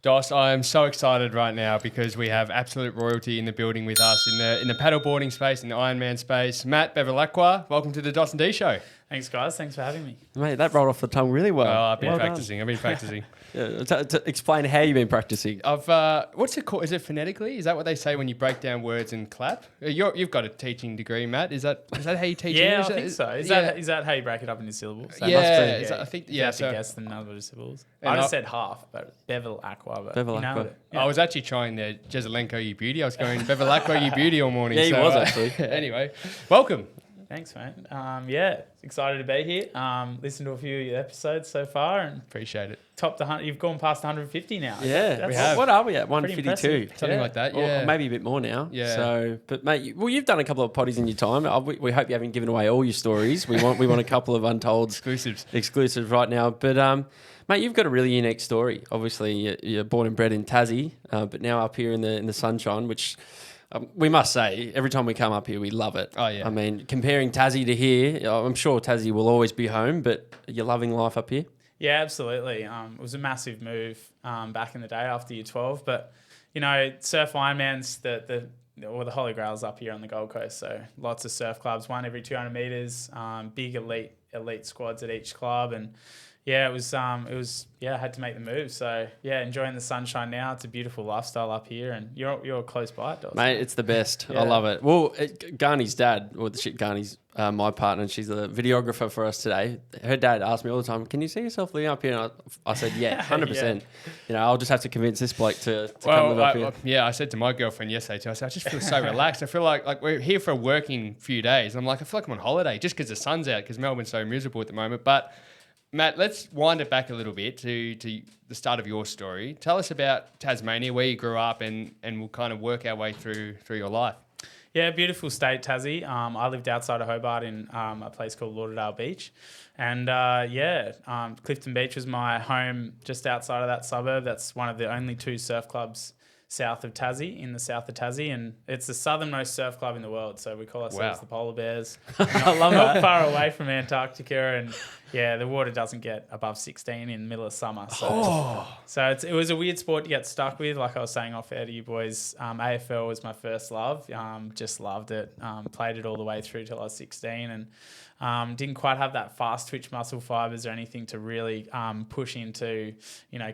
Dos, I am so excited right now because we have absolute royalty in the building with us in the paddleboarding space, in the Ironman space. Matt Bevilacqua, welcome to the Dos and D Show. Thanks, guys. Thanks for having me. Mate, that rolled off the tongue really well. Oh, I've been Well practicing. done. Yeah, to explain how you've been practicing. What's it called? Is it phonetically? Is that what they say when you break down words and clap? You've got a teaching degree, Matt. Is that how you teach Yeah, English? I think so. Is that how you break it up into syllables? So I think you have to guess the number of syllables. And I just said half, but Bevilacqua. But Bevilacqua. you nailed it. Yeah. I was actually trying the Jezelenko you beauty. I was going Bevilacqua you beauty all morning. Yeah, he was actually. Anyway, welcome. Thanks, mate. Excited to be here. Listened to a few of your episodes so far, and Appreciate it. topped the 100. You've gone past 150 now. Yeah, we have. What are we at? Pretty 152. impressive. Something like that, yeah. Or maybe a bit more now. Yeah. So, but mate, you've done a couple of potties in your time. We hope you haven't given away all your stories. We want a couple of untold exclusives right now. But mate, you've got a really unique story. Obviously, you're born and bred in Tassie, but now up here in the sunshine, which. We must say, every time we come up here, we love it. Oh, yeah. I mean, comparing Tassie to here, I'm sure Tassie will always be home, but you're loving life up here? Yeah, absolutely. It was a massive move back in the day after year 12. But, surf Ironman's the Holy Grail's up here on the Gold Coast. So lots of surf clubs, one every 200 metres, big elite squads at each club. And, yeah, it was I had to make the move. So, yeah, enjoying the sunshine now. It's a beautiful lifestyle up here. And you're close by it, Dos. Mate, it's the best. Yeah. I love it. Well, Garney's dad, Garney's my partner, and she's the videographer for us today. Her dad asked me all the time, can you see yourself living up here? And I said, yeah, 100%. Yeah. I'll just have to convince this bloke to come live up here. Yeah, I said to my girlfriend yesterday too, I said, I just feel so relaxed. I feel like we're here for a working few days. I'm like, I feel like I'm on holiday just because the sun's out, because Melbourne's so miserable at the moment. But Matt, let's wind it back a little bit to the start of your story. Tell us about Tasmania, where you grew up, and we'll kind of work our way through your life. Yeah, beautiful state, Tassie. I lived outside of Hobart in a place called Lauderdale Beach. And, Clifton Beach was my home just outside of that suburb. That's one of the only two surf clubs south of Tassie, in the south of Tassie. And it's the southernmost surf club in the world. So we call ourselves the Polar Bears. I love that. Not far away from Antarctica. And, yeah, the water doesn't get above 16 in the middle of summer. So it was a weird sport to get stuck with. Like I was saying off air to you boys, AFL was my first love. Just loved it. Played it all the way through till I was 16, and didn't quite have that fast twitch muscle fibers or anything to really push into,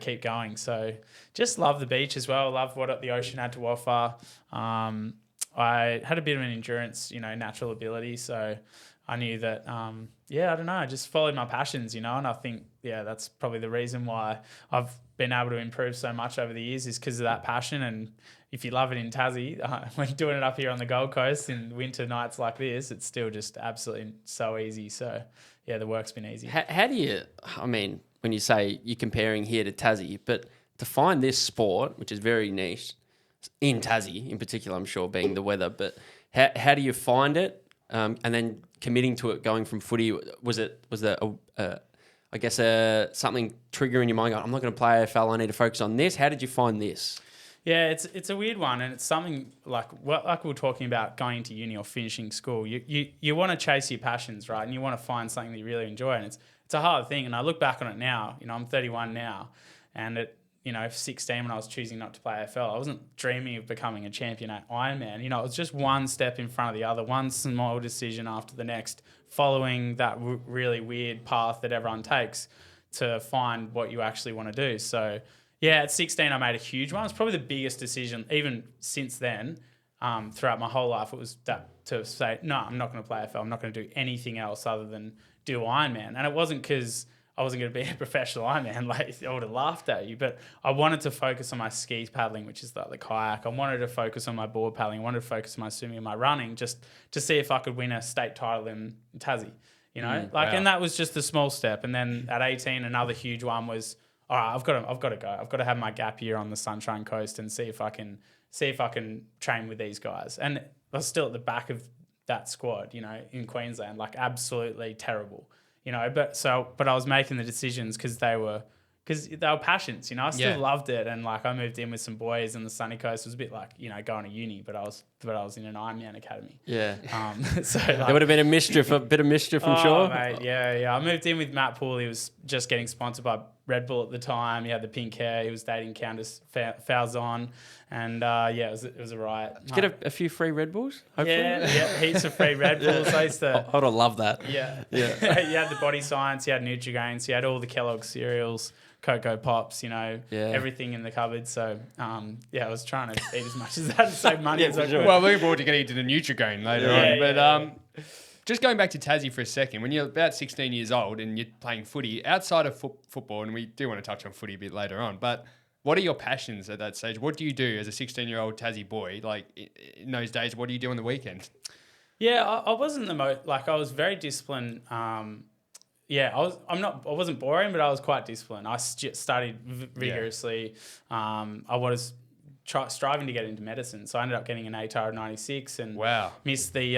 keep going. So just love the beach as well. Love what the ocean had to offer. I had a bit of an endurance, natural ability. So I knew that, I just followed my passions, and I think, that's probably the reason why I've been able to improve so much over the years, is because of that passion. And if you love it in Tassie, when doing it up here on the Gold Coast in winter nights like this, it's still just absolutely so easy. So, yeah, the work's been easy. How do you, when you say you're comparing here to Tassie, but to find this sport, which is very niche, in Tassie in particular, I'm sure, being the weather, but how do you find it? And then committing to it, going from footy, was there something trigger in your mind going, I'm not going to play AFL, I need to focus on this? How did you find this? Yeah, it's a weird one, and it's something like we were talking about going into uni or finishing school. You want to chase your passions, right? And you want to find something that you really enjoy, and it's a hard thing. And I look back on it now, I'm 31 now, and at 16 when I was choosing not to play AFL, I wasn't dreaming of becoming a champion at Ironman. It was just one step in front of the other, one small decision after the next, following that really weird path that everyone takes to find what you actually want to do. So, yeah, at 16, I made a huge one. It's probably the biggest decision, even since then, throughout my whole life. It was that to say, no, I'm not going to play AFL. I'm not going to do anything else other than do Ironman. And it wasn't because I wasn't going to be a professional Ironman, like I would have laughed at you, but I wanted to focus on my ski paddling, which is like the kayak. I wanted to focus on my board paddling. I wanted to focus on my swimming and my running, just to see if I could win a state title in Tassie, Wow. And that was just a small step. And then at 18, another huge one was, all right, I've got to go. I've got to have my gap year on the Sunshine Coast and see if I can train with these guys. And I was still at the back of that squad, in Queensland, like absolutely terrible. But I was making the decisions because they were passions, I still loved it. And I moved in with some boys on the sunny coast. It was a bit like, going to uni, but I was in an Ironman academy. Yeah. So there would have been a bit of mischief, I'm sure. Mate, yeah. I moved in with Matt Poole. He was just getting sponsored by Red Bull at the time. He had the pink hair. He was dating Countess Falzon. And it was a riot. Did you get a few free Red Bulls? Hopefully? Yeah, heaps of free Red Bulls. I used to. I'd love that. Yeah. Yeah. You had the Body Science, you had Nutrigrains, you had all the Kellogg's cereals, Cocoa Pops, everything in the cupboard. So, I was trying to eat as much as that and save money as I could. Well, we're forward to getting into the Nutrigrain later on. But just going back to Tassie for a second, when you're about 16 years old and you're playing footy, outside of football, and we do want to touch on footy a bit later on, but what are your passions at that stage? What do you do as a 16-year-old Tassie boy? Like, in those days, what do you do on the weekend? Yeah, I wasn't the most, I was very disciplined. I wasn't boring, but I was quite disciplined. I studied vigorously. I was striving to get into medicine, so I ended up getting an ATAR of 96 and missed the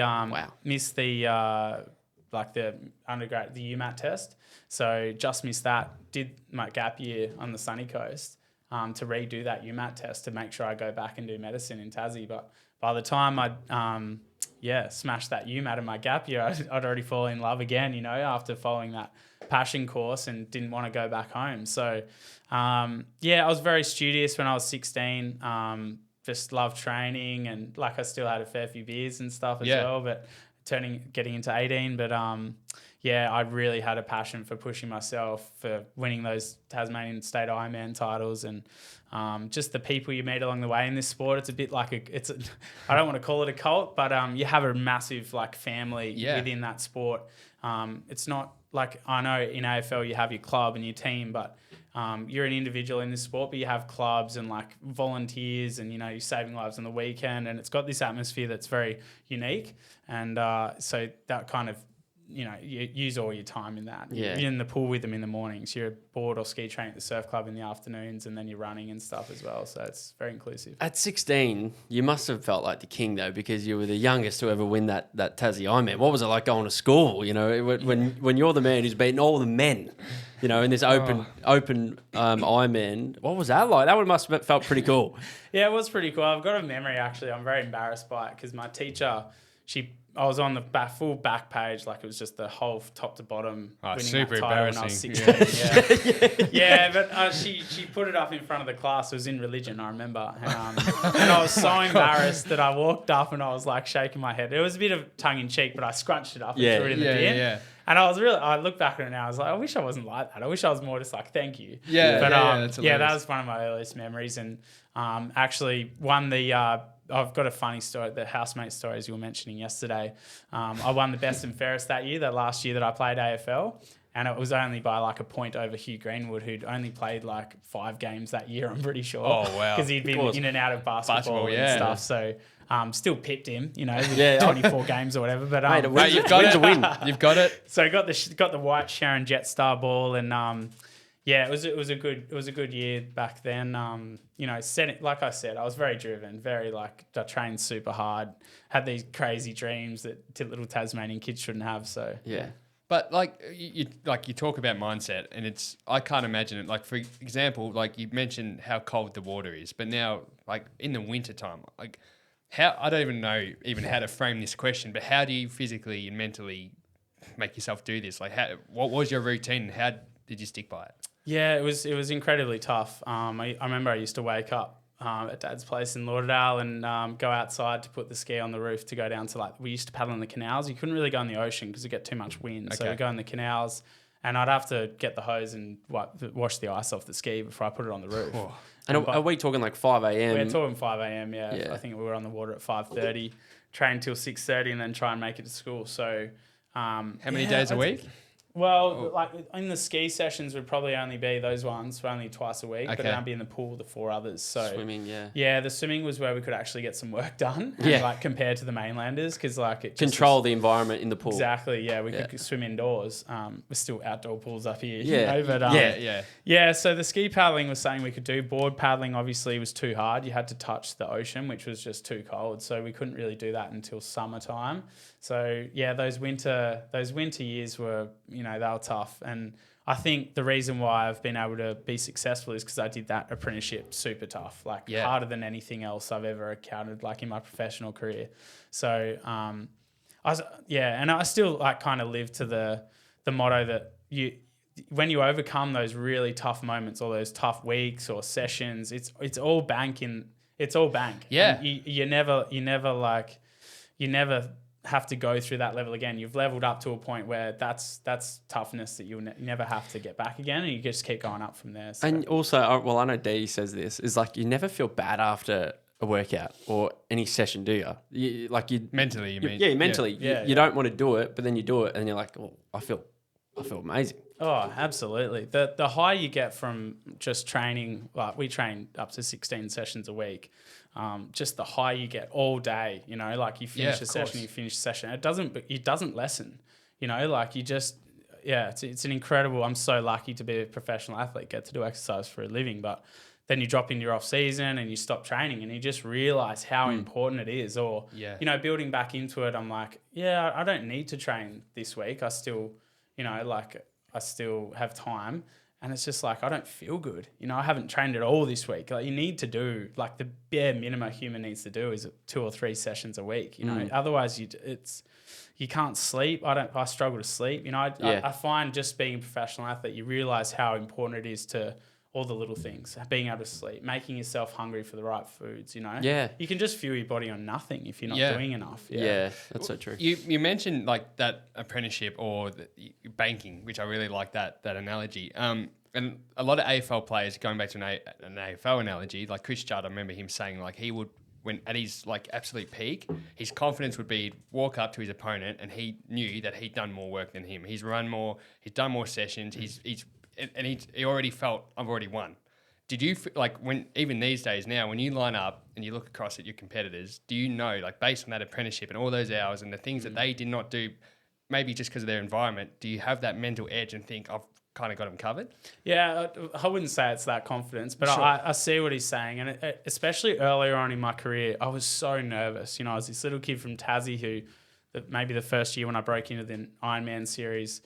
the undergrad, the UMAT test. So just missed that. Did my gap year on the sunny coast to redo that UMAT test to make sure I go back and do medicine in Tassie. But by the time I'd smashed that UMAT in my gap year, I'd already fallen in love again, after following that passion course and didn't want to go back home. So, I was very studious when I was 16. Just loved training and I still had a fair few beers and stuff as well, but getting into 18. But, I really had a passion for pushing myself, for winning those Tasmanian State Ironman titles and just the people you meet along the way in this sport. It's a bit like I don't want to call it a cult, but you have a massive family within that sport. It's not like, I know in AFL you have your club and your team, but you're an individual in this sport, but you have clubs and volunteers and, you're saving lives on the weekend, and it's got this atmosphere that's very unique. And so that kind of, you use all your time in that. Yeah. You're in the pool with them in the mornings. You're board or ski training at the surf club in the afternoons, and then you're running and stuff as well. So it's very inclusive. At 16, you must have felt like the king though, because you were the youngest to ever win that Tassie Ironman. What was it like going to school? When you're the man who's beaten all the men, in this open Ironman. What was that like? That must have felt pretty cool. Yeah, it was pretty cool. I've got a memory actually. I'm very embarrassed by it because my teacher, I was on the full back page, it was just the whole top to bottom winning super that title when I was 16. Yeah. But she put it up in front of the class. It was in religion, I remember. And I was so embarrassed that I walked up and I was shaking my head. It was a bit of tongue in cheek, but I scrunched it up and threw it in the bin. Yeah. And I look back at it now, I was like, I wish I wasn't like that. I wish I was more just thank you. Yeah. But that's that was one of my earliest memories. And actually won the... I've got a funny story, the housemate stories you were mentioning yesterday. I won the best and fairest that year, that last year that I played AFL. And it was only by a point over Hugh Greenwood, who'd only played 5 games that year, I'm pretty sure. Oh, wow. Because he'd been in and out of basketball and stuff. So still pipped him, with 24 games or whatever. But mate, you've got it to win. You've got it. So I got the white Sharon Jetstar ball and... it was a good year back then. Like I said, I was very driven, very I trained super hard, had these crazy dreams that little Tasmanian kids shouldn't have. So yeah. But you talk about mindset, and I can't imagine it. For example, you mentioned how cold the water is, but now in the winter time, how, I don't even know how to frame this question, but how do you physically and mentally make yourself do this? What was your routine and how did you stick by it? Yeah, it was incredibly tough. I remember I used to wake up at Dad's place in Lauderdale and go outside to put the ski on the roof to go down to we used to paddle in the canals. You couldn't really go in the ocean because you get too much wind. Okay. So we go in the canals and I'd have to get the hose and wash the ice off the ski before I put it on the roof. Oh. And are we talking 5 a.m.? We're talking 5 a.m., yeah. I think we were on the water at 5:30, train till 6:30 and then try and make it to school. So how many days a week? Well, in the ski sessions would probably only be those ones for only twice a week, but then I'd be in the pool the 4 others. So swimming, yeah. Yeah, the swimming was where we could actually get some work done, compared to the mainlanders, because it control the environment in the pool. Exactly, yeah. We could swim indoors. We're still outdoor pools up here, yeah. But yeah. So the ski paddling was something we could do. Board paddling obviously was too hard. You had to touch the ocean, which was just too cold. So we couldn't really do that until summertime. So yeah, those winter years were, they were tough. And I think the reason why I've been able to be successful is because I did that apprenticeship super tough, harder than anything else I've ever encountered, in my professional career. So and I still kind of live to the motto that when you overcome those really tough moments or those tough weeks or sessions, it's all bank. Yeah. And you never have to go through that level again. You've leveled up to a point where that's toughness that you never have to get back again, and you just keep going up from there. So. And also, I know Dee says this, is like you never feel bad after a workout or any session, do you? Mentally, you mean? Yeah, mentally. Yeah. You don't want to do it, but then you do it and you're like, oh, I feel amazing. Oh, absolutely. The high you get from just training, like we train up to 16 sessions a week, just the high you get all day, like you finish a session, you finish a session. It doesn't lessen, like you just, it's an incredible, I'm so lucky to be a professional athlete, get to do exercise for a living, but then you drop into your off season and you stop training and you just realize how important it is. Or, building back into it, I'm like, I don't need to train this week. I still, I still have time, and it's just like I don't feel good. I haven't trained at all this week. Like you need to do like the bare minimum a human needs to do is 2 or 3 sessions a week. Otherwise you can't sleep. I struggle to sleep. I find just being a professional athlete, you realize how important it is to all the little things, being able to sleep, making yourself hungry for the right foods. Yeah, you can just fuel your body on nothing if you're not doing enough. Yeah, that's so true. You mentioned like that apprenticeship or banking, which I really like that analogy. And a lot of AFL players, going back to an AFL analogy, like Chris Judd, I remember him saying like he would, when at his like absolute peak, his confidence would be he'd walk up to his opponent and he knew that he'd done more work than him. He's run more, he's done more sessions, and he already felt, I've already won. Did you, when even these days now, when you line up and you look across at your competitors, do you know, like based on that apprenticeship and all those hours and the things that they did not do, maybe just because of their environment, do you have that mental edge and think, I've kind of got them covered? Yeah, I wouldn't say it's that confidence, but sure. I see what he's saying. And especially earlier on in my career, I was so nervous. I was this little kid from Tassie maybe the first year when I broke into the Ironman series,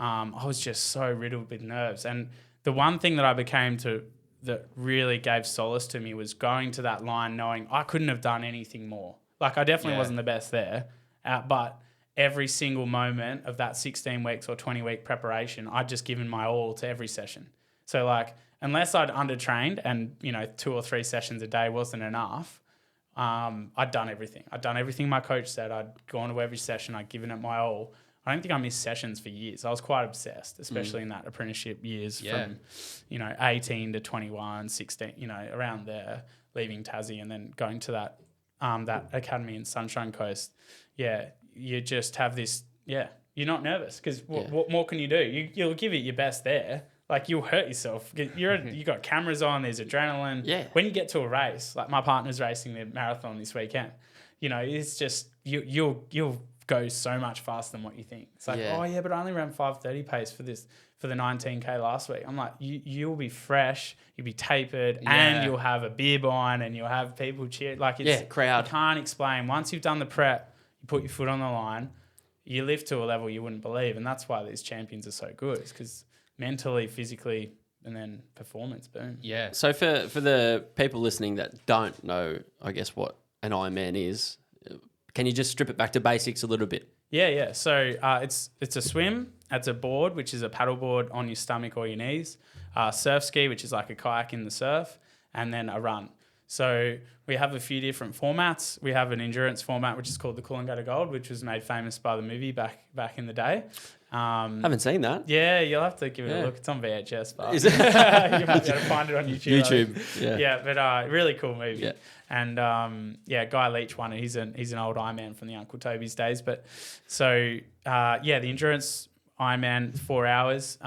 I was just so riddled with nerves. And the one thing that I became that really gave solace to me was going to that line knowing I couldn't have done anything more. Like I definitely wasn't the best there, but every single moment of that 16 weeks or 20-week preparation, I'd just given my all to every session. So like, unless I'd undertrained and, 2 or 3 sessions a day wasn't enough, I'd done everything. I'd done everything my coach said. I'd gone to every session. I'd given it my all. I don't think I missed sessions for years. I was quite obsessed, especially in that apprenticeship years from, 18 to 21, 16, around there, leaving Tassie and then going to that academy in Sunshine Coast. Yeah, you just have this, you're not nervous because what more can you do? You'll give it your best there. Like you'll hurt yourself. You got cameras on, there's adrenaline. Yeah. When you get to a race, like my partner's racing the marathon this weekend, it's just, you'll go so much faster than what you think. It's like, but I only ran 5:30 pace for the 19K last week. I'm like, you'll be fresh, you'll be tapered, and you'll have a beer behind, and you'll have people cheer. Like it's crowd. You can't explain. Once you've done the prep, you put your foot on the line, you lift to a level you wouldn't believe, and that's why these champions are so good. It's because mentally, physically, and then performance, boom. Yeah. So for the people listening that don't know, I guess what an Ironman is. Can you just strip it back to basics a little bit? Yeah. So it's a swim, it's a board, which is a paddle board on your stomach or your knees, surf ski, which is like a kayak in the surf, and then a run. So we have a few different formats. We have an endurance format, which is called the Coolangatta Gold, which was made famous by the movie back in the day. Haven't seen that. Yeah, you'll have to give it a look. It's on VHS, but Is it? you might be able to find it on YouTube. Yeah, but really cool movie. Yeah. And Guy Leach won it. He's an old Ironman from the Uncle Toby's days. But so the endurance Ironman 4 hours.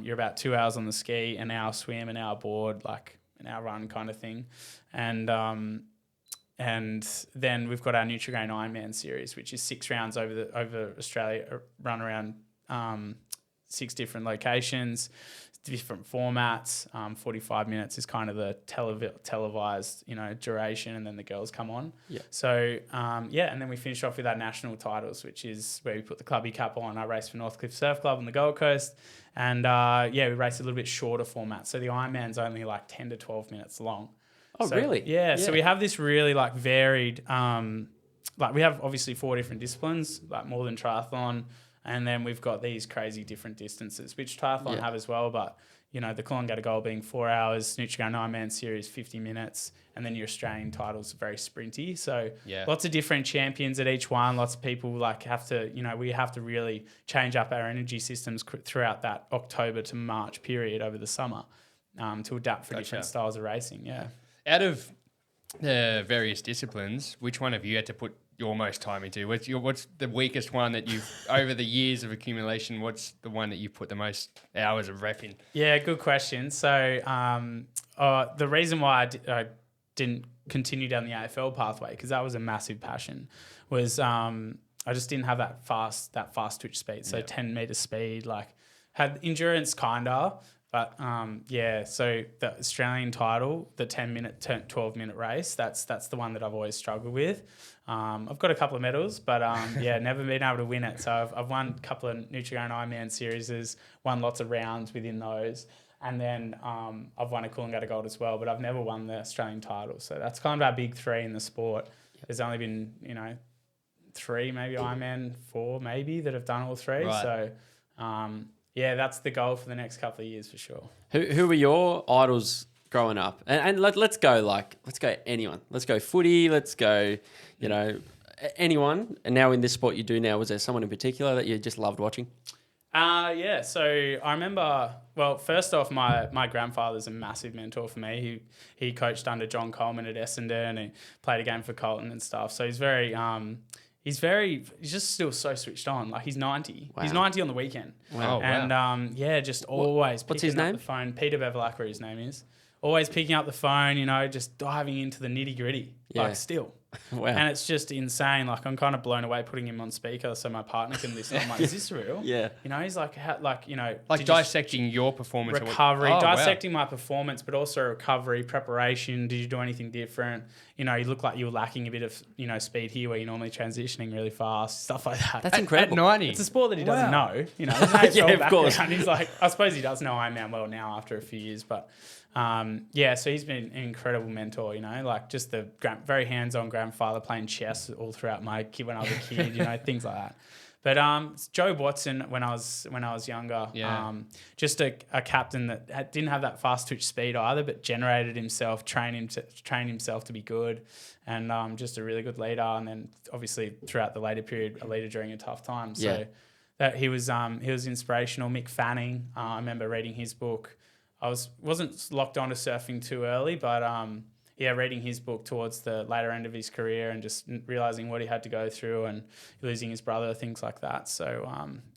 You're about 2 hours on the ski, an hour swim, an hour board, like an hour run kind of thing. And then we've got our Nutrigrain Ironman series, which is 6 rounds over Australia, run around 6 different locations, different formats. 45 minutes is kind of the televised, duration, and then the girls come on. Yeah. So and then we finish off with our national titles, which is where we put the clubby cap on. I race for Northcliffe Surf Club on the Gold Coast, and we race a little bit shorter format. So the Ironman's only like 10 to 12 minutes long. Oh, so, really? Yeah. So we have this really like varied, we have obviously 4 different disciplines, like more than triathlon. And then we've got these crazy different distances, which triathlon have as well. But, you know, the Coolangatta Gold being 4 hours, Nutrigrain Ironman series 50 minutes, and then your Australian titles are very sprinty. So lots of different champions at each one. Lots of people like have to, you know, we have to really change up our energy systems throughout that October to March period over the summer to adapt for different styles of racing. Yeah. Out of the various disciplines, which one have you had to put your most time into? What's the weakest one that you've over the years of accumulation? What's the one that you put the most hours of rep in? Yeah, good question. So the reason why I didn't continue down the AFL pathway, because that was a massive passion, was I just didn't have that fast twitch speed. So 10 meter speed, like had endurance kinda. But so the Australian title, the 10-minute, 12-minute race, that's the one that I've always struggled with. I've got a couple of medals, but never been able to win it. So I've won a couple of Nutrigrain Ironman series, won lots of rounds within those. And then I've won a Coolangatta Gold as well, but I've never won the Australian title. So that's kind of our big three in the sport. There's only been, 3, maybe Ironman, 4 maybe that have done all 3. Right. So that's the goal for the next couple of years for sure. Who were your idols growing up? And let's go anyone. Let's go footy. Let's go, anyone. And now in this sport you do now, was there someone in particular that you just loved watching? So I remember, well, first off, my grandfather's a massive mentor for me. He coached under John Coleman at Essendon and played a game for Colton and stuff. So he's very... He's just still so switched on. Like he's 90. Wow. He's 90 on the weekend. Wow. And just always What's picking his name? up the phone. Peter Bevilacqua, his name is. Always picking up the phone, just diving into the nitty gritty. Yeah. Like still. Wow. And it's just insane. Like I'm kind of blown away putting him on speaker so my partner can listen. I'm like, is this real? Yeah. He's like, dissecting your performance. Recovery, dissecting my performance, but also recovery, preparation. Did you do anything different? You look like you were lacking a bit of, speed here where you're normally transitioning really fast, stuff like that. That's incredible. At 90. It's a sport that he doesn't know. There's no Yeah, of course. background. He's like, I suppose he does know Ironman well now after a few years, but so he's been an incredible mentor, like just the very hands-on grandfather playing chess all throughout when I was a kid, things like that. But Joe Watson, when I was younger, just a captain that didn't have that fast twitch speed either, but generated himself, trained himself to be good, and just a really good leader. And then obviously throughout the later period, a leader during a tough time. So that he was inspirational. Mick Fanning, I remember reading his book. I wasn't locked onto surfing too early, but reading his book towards the later end of his career and just realizing what he had to go through and losing his brother, things like that. So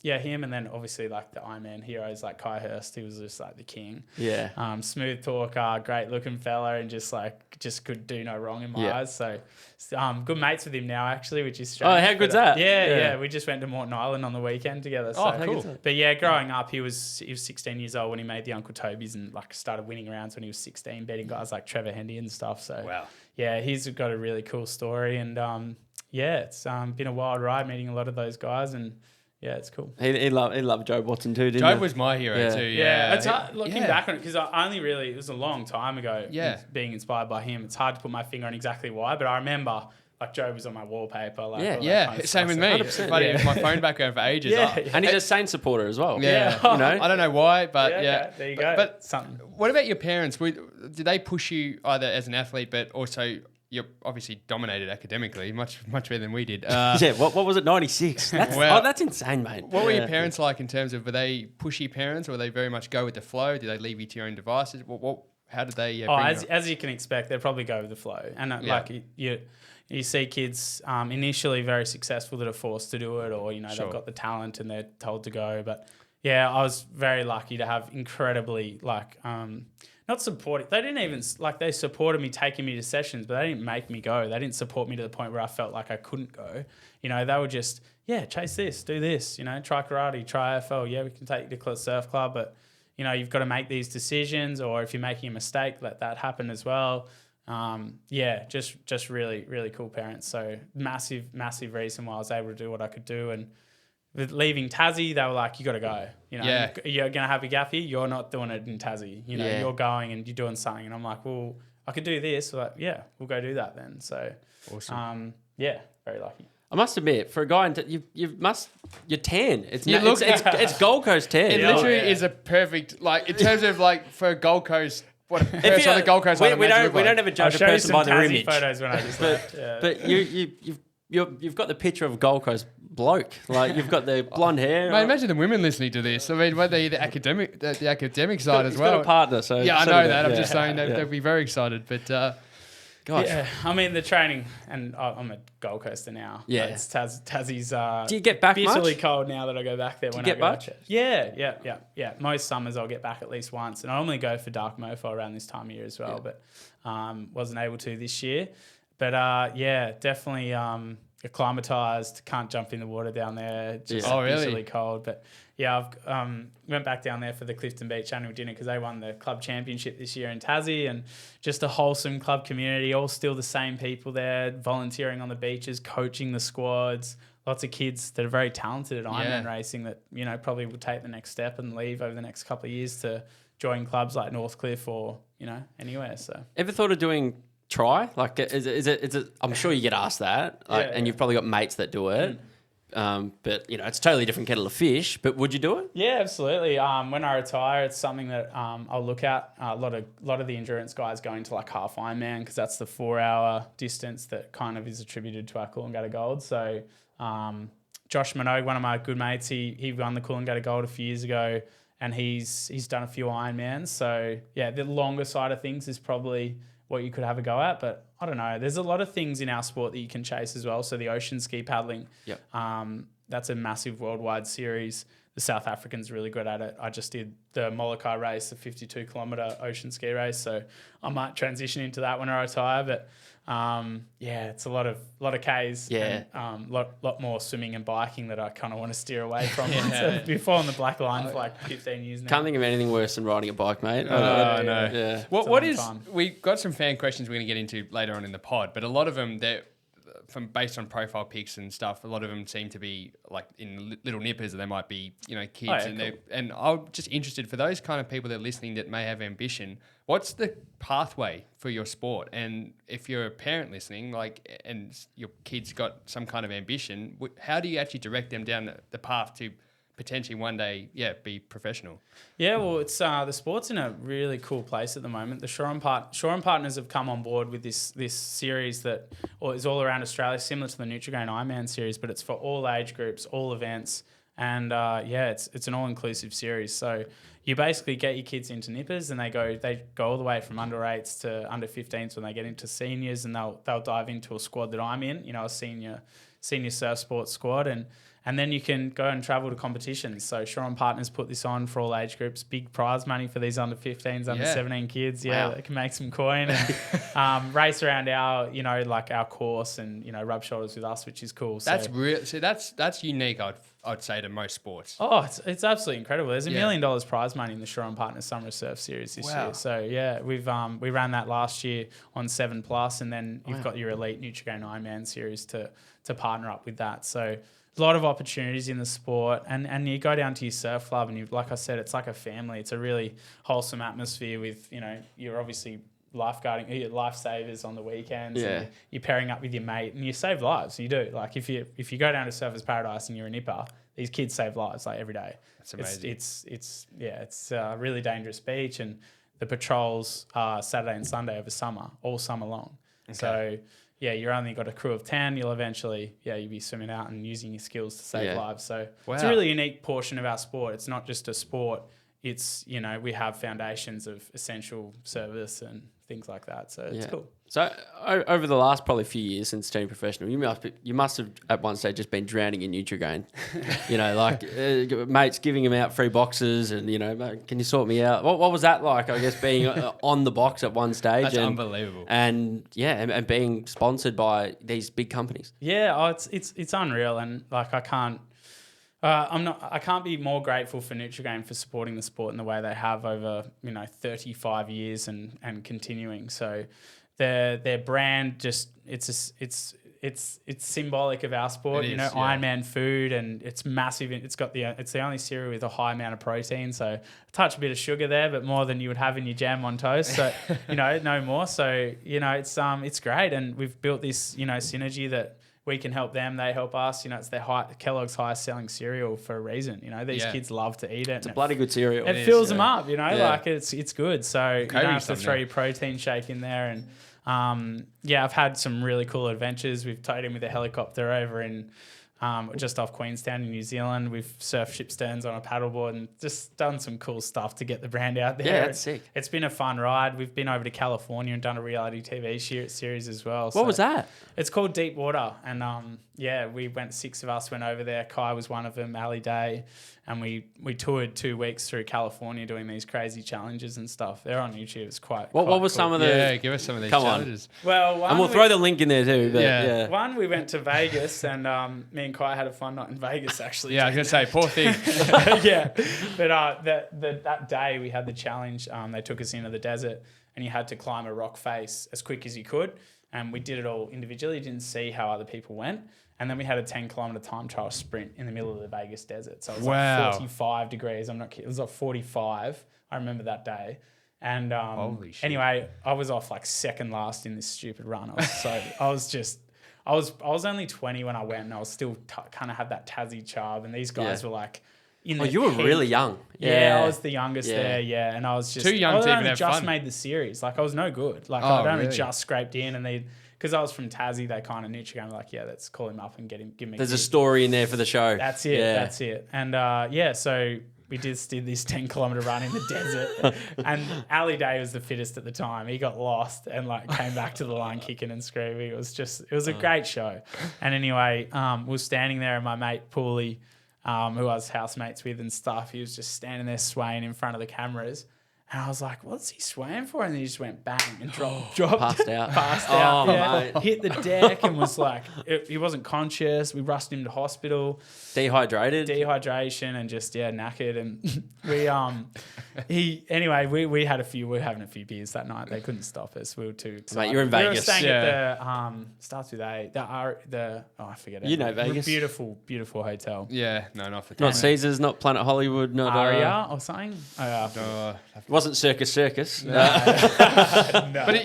him, and then obviously like the Ironman heroes like Kai Hurst, he was just like the king. Yeah. Smooth talker, great looking fella, and just could do no wrong in my eyes. So good mates with him now actually, which is strange. Oh, how good's that? Yeah. We just went to Moreton Island on the weekend together. So cool. But growing up, he was 16 years old when he made the Uncle Toby's and like started winning rounds when he was 16, beating guys like Trevor Hendy and stuff. So he's got a really cool story, and it's been a wild ride meeting a lot of those guys, and it's cool. He loved Joe Watson too, didn't he? Joe was my hero too. It's hard, looking back on it, because I only really, it was a long time ago. Being inspired by him, it's hard to put my finger on exactly why, but I remember. Like Joe was on my wallpaper. All that kind of same with me. 100%. Buddy, my phone back over for ages. And he's a Saints supporter as well. I don't know why, but there you go. But something. What about your parents? Did they push you either as an athlete, but also you're obviously dominated academically, much better than we did. What was it? 96. That's insane, mate. What were your parents like in terms of, were they pushy parents, or were they very much go with the flow? Did they leave you to your own devices? How did they? As you can expect, they'll probably go with the flow, and like you see kids initially very successful that are forced to do it, or they've got the talent and they're told to go. But I was very lucky to have incredibly not supportive. They didn't even they supported me taking me to sessions, but they didn't make me go. They didn't support me to the point where I felt like I couldn't go. They were just chase this, do this. Try karate, try AFL. We can take you to surf club, but you've got to make these decisions, or if you're making a mistake, let that happen as well. Just really, really cool parents. So massive reason why I was able to do what I could do. And with leaving Tassie, they were like, you got to go. You're going to have a gap here. You're not doing it in Tassie. You're going and you're doing something. And I'm like, well, I could do this. So we'll go do that then. So, awesome. very lucky. I must admit, for a guy, you're tan. It's Gold Coast tan. It literally is a perfect, like, in terms of, like, for a Gold Coast, what a person on the Gold Coast. We don't ever judge a person by their image. Photos when I just left. Yeah. But you've got the picture of a Gold Coast bloke. Like, you've got the blonde hair. Mate, imagine the women listening to this. I mean, whether the academic side as well. He's got a partner, so yeah, I know that. I'm just saying they'd be very excited. But gosh, yeah, I mean the training, and I'm a Gold Coaster now. Yeah, it's Tassie's. Do you get back bitterly much? cold now that I go back there. Do you get much? Yeah. Most summers I'll get back at least once, and I normally go for dark mofo around this time of year as well. But wasn't able to this year. But definitely acclimatized. Can't jump in the water down there. Just bitterly cold. But yeah, I've went back down there for the Clifton Beach annual dinner because they won the club championship this year in Tassie, and just a wholesome club community, all still the same people there, volunteering on the beaches, coaching the squads. Lots of kids that are very talented at Ironman racing that, you know, probably will take the next step and leave over the next couple of years to join clubs like Northcliffe or, you know, anywhere. So ever thought of doing try? Like, is it I'm sure you get asked that, and you've probably got mates that do it. But you know, it's a totally different kettle of fish. But would you do it? Yeah, absolutely. When I retire, it's something that I'll look at. A lot of the endurance guys going to like half Ironman because that's the 4-hour distance that kind of is attributed to our Coolangatta Gold. So Josh Minogue, one of my good mates, he won the Coolangatta Gold a few years ago, and he's done a few Ironmans. So yeah, the longer side of things is probably what you could have a go at, but I don't know. There's a lot of things in our sport that you can chase as well. So the ocean ski paddling, that's a massive worldwide series. The South Africans are really good at it. I just did the Molokai race, the 52-kilometre ocean ski race, so I might transition into that when I retire. But it's a lot of Ks. Yeah, and lot more swimming and biking that I kind of want to steer away from. So before on the black line for like 15 years now. Can't think of anything worse than riding a bike, mate. Oh, no. Yeah. What is? We got some fan questions we're going to get into later on in the pod, but a lot of them based on profile pics and stuff, a lot of them seem to be like in little nippers, or they might be, you know, kids. And I'm just interested for those kind of people that are listening that may have ambition. What's the pathway for your sport? And if you're a parent listening, like, and your kid's got some kind of ambition, how do you actually direct them down the path to potentially one day, be professional? Yeah, well, it's the sport's in a really cool place at the moment. The Shore and Partners have come on board with this series that is all around Australia, similar to the Nutrigrain Ironman series, but it's for all age groups, all events, and it's an all-inclusive series. So you basically get your kids into nippers, and they go all the way from under 8s to under 15s when they get into seniors, and they'll dive into a squad that I'm in, you know, a senior surf sports squad, and then you can go and travel to competitions. So Shore and Partners put this on for all age groups. Big prize money for these under 15s, under 17 kids. Yeah, they can make some coin and race around our course and, you know, rub shoulders with us, which is cool. That's real. So that's unique. I'd say to most sports. Oh, it's absolutely incredible. There's $1 million prize money in the Shore and Partners Summer Surf Series this year. So yeah, we ran that last year on 7+, and then you've got your elite Nutrigrain Ironman series to partner up with that. So a lot of opportunities in the sport, and you go down to your surf club, and like I said, it's like a family. It's a really wholesome atmosphere with, you know, you're obviously lifeguarding, you're lifesavers on the weekends. Yeah. And you're pairing up with your mate, and you save lives. You do. Like if you go down to Surfers Paradise and you're a nipper, these kids save lives like every day. That's amazing. It's a really dangerous beach, and the patrols are Saturday and Sunday over summer, all summer long. Okay. So yeah, you're only got a crew of 10. You'll eventually, you'll be swimming out and using your skills to save lives. So it's a really unique portion of our sport. It's not just a sport. It's, you know, we have foundations of essential service and things like that. So it's cool. So over the last probably few years since turning professional, you must have at one stage just been drowning in Nutrigrain. You know, like mates giving him out free boxes and, you know, mate, can you sort me out? What was that like, I guess, being on the box at one stage? That's unbelievable. And and being sponsored by these big companies. Yeah, it's unreal. And like I can't be more grateful for Nutrigrain for supporting the sport in the way they have over, you know, 35 years and continuing. So their brand just it's symbolic of our sport. Ironman food, and it's massive. It's the only cereal with a high amount of protein, so a touch a bit of sugar there, but more than you would have in your jam on toast. So you know, no more. So you know, it's great, and we've built this, you know, synergy that we can help them, they help us. You know, it's Kellogg's highest selling cereal for a reason. You know, these kids love to eat it. It's a bloody good cereal. It fills them up, you know, like it's good. So you don't have to throw your protein shake in there. And I've had some really cool adventures. We've towed in with a helicopter over in just off Queenstown in New Zealand. We've surfed ship sterns on a paddleboard and just done some cool stuff to get the brand out there. Yeah, that's sick. It's been a fun ride. We've been over to California and done a reality TV series as well. What was that? It's called Deep Water. And we went, 6 of us went over there. Kai was one of them, Ali Day. And we toured 2 weeks through California doing these crazy challenges and stuff. They're on YouTube. It's quite What was cool. some of the... Yeah, give us some of these challenges. Well, and we'll throw the link in there too. But One, we went to Vegas and me and Kai had a fun night in Vegas actually. Yeah, I was going to say, poor thing. Yeah. But that day we had the challenge. They took us into the desert and you had to climb a rock face as quick as you could. And we did it all individually. Didn't see how other people went. And then we had a 10-kilometer time trial sprint in the middle of the Vegas desert. So it was like 45 degrees. I'm not kidding. It was like 45. I remember that day. And Holy shit. Anyway, I was off like second last in this stupid run. I was only 20 when I went, and I was still kind of had that Tassie charm. And these guys were like, you were really young. Yeah, I was the youngest there. Yeah, and I was just too young to even have just fun. made the series. Like I was no good. Like I'd only just scraped in, and because I was from Tassie, they kind of knew you. I'm like, yeah, let's call him up and give me. There's a story in there for the show. That's it. Yeah. That's it. And so we did this 10-kilometer run in the desert, and Ali Day was the fittest at the time. He got lost and like came back to the line kicking and screaming. It was a great show. And anyway, we were standing there, and my mate Paulie, who I was housemates with and stuff, he was just standing there swaying in front of the cameras. And I was like, what's he swaying for? And he just went bang and dropped. Passed out. Mate. Hit the deck and was like, he wasn't conscious. We rushed him to hospital. Dehydration and just, knackered. And we had we were having a few beers that night. They couldn't stop us. We were too excited. Mate, you're in Vegas. We were staying at the, starts with A, I forget it. You know Vegas. Beautiful, beautiful hotel. Yeah, no, not for Not Caesars, not Planet Hollywood, not... Aria or something? Wasn't Circus. No. But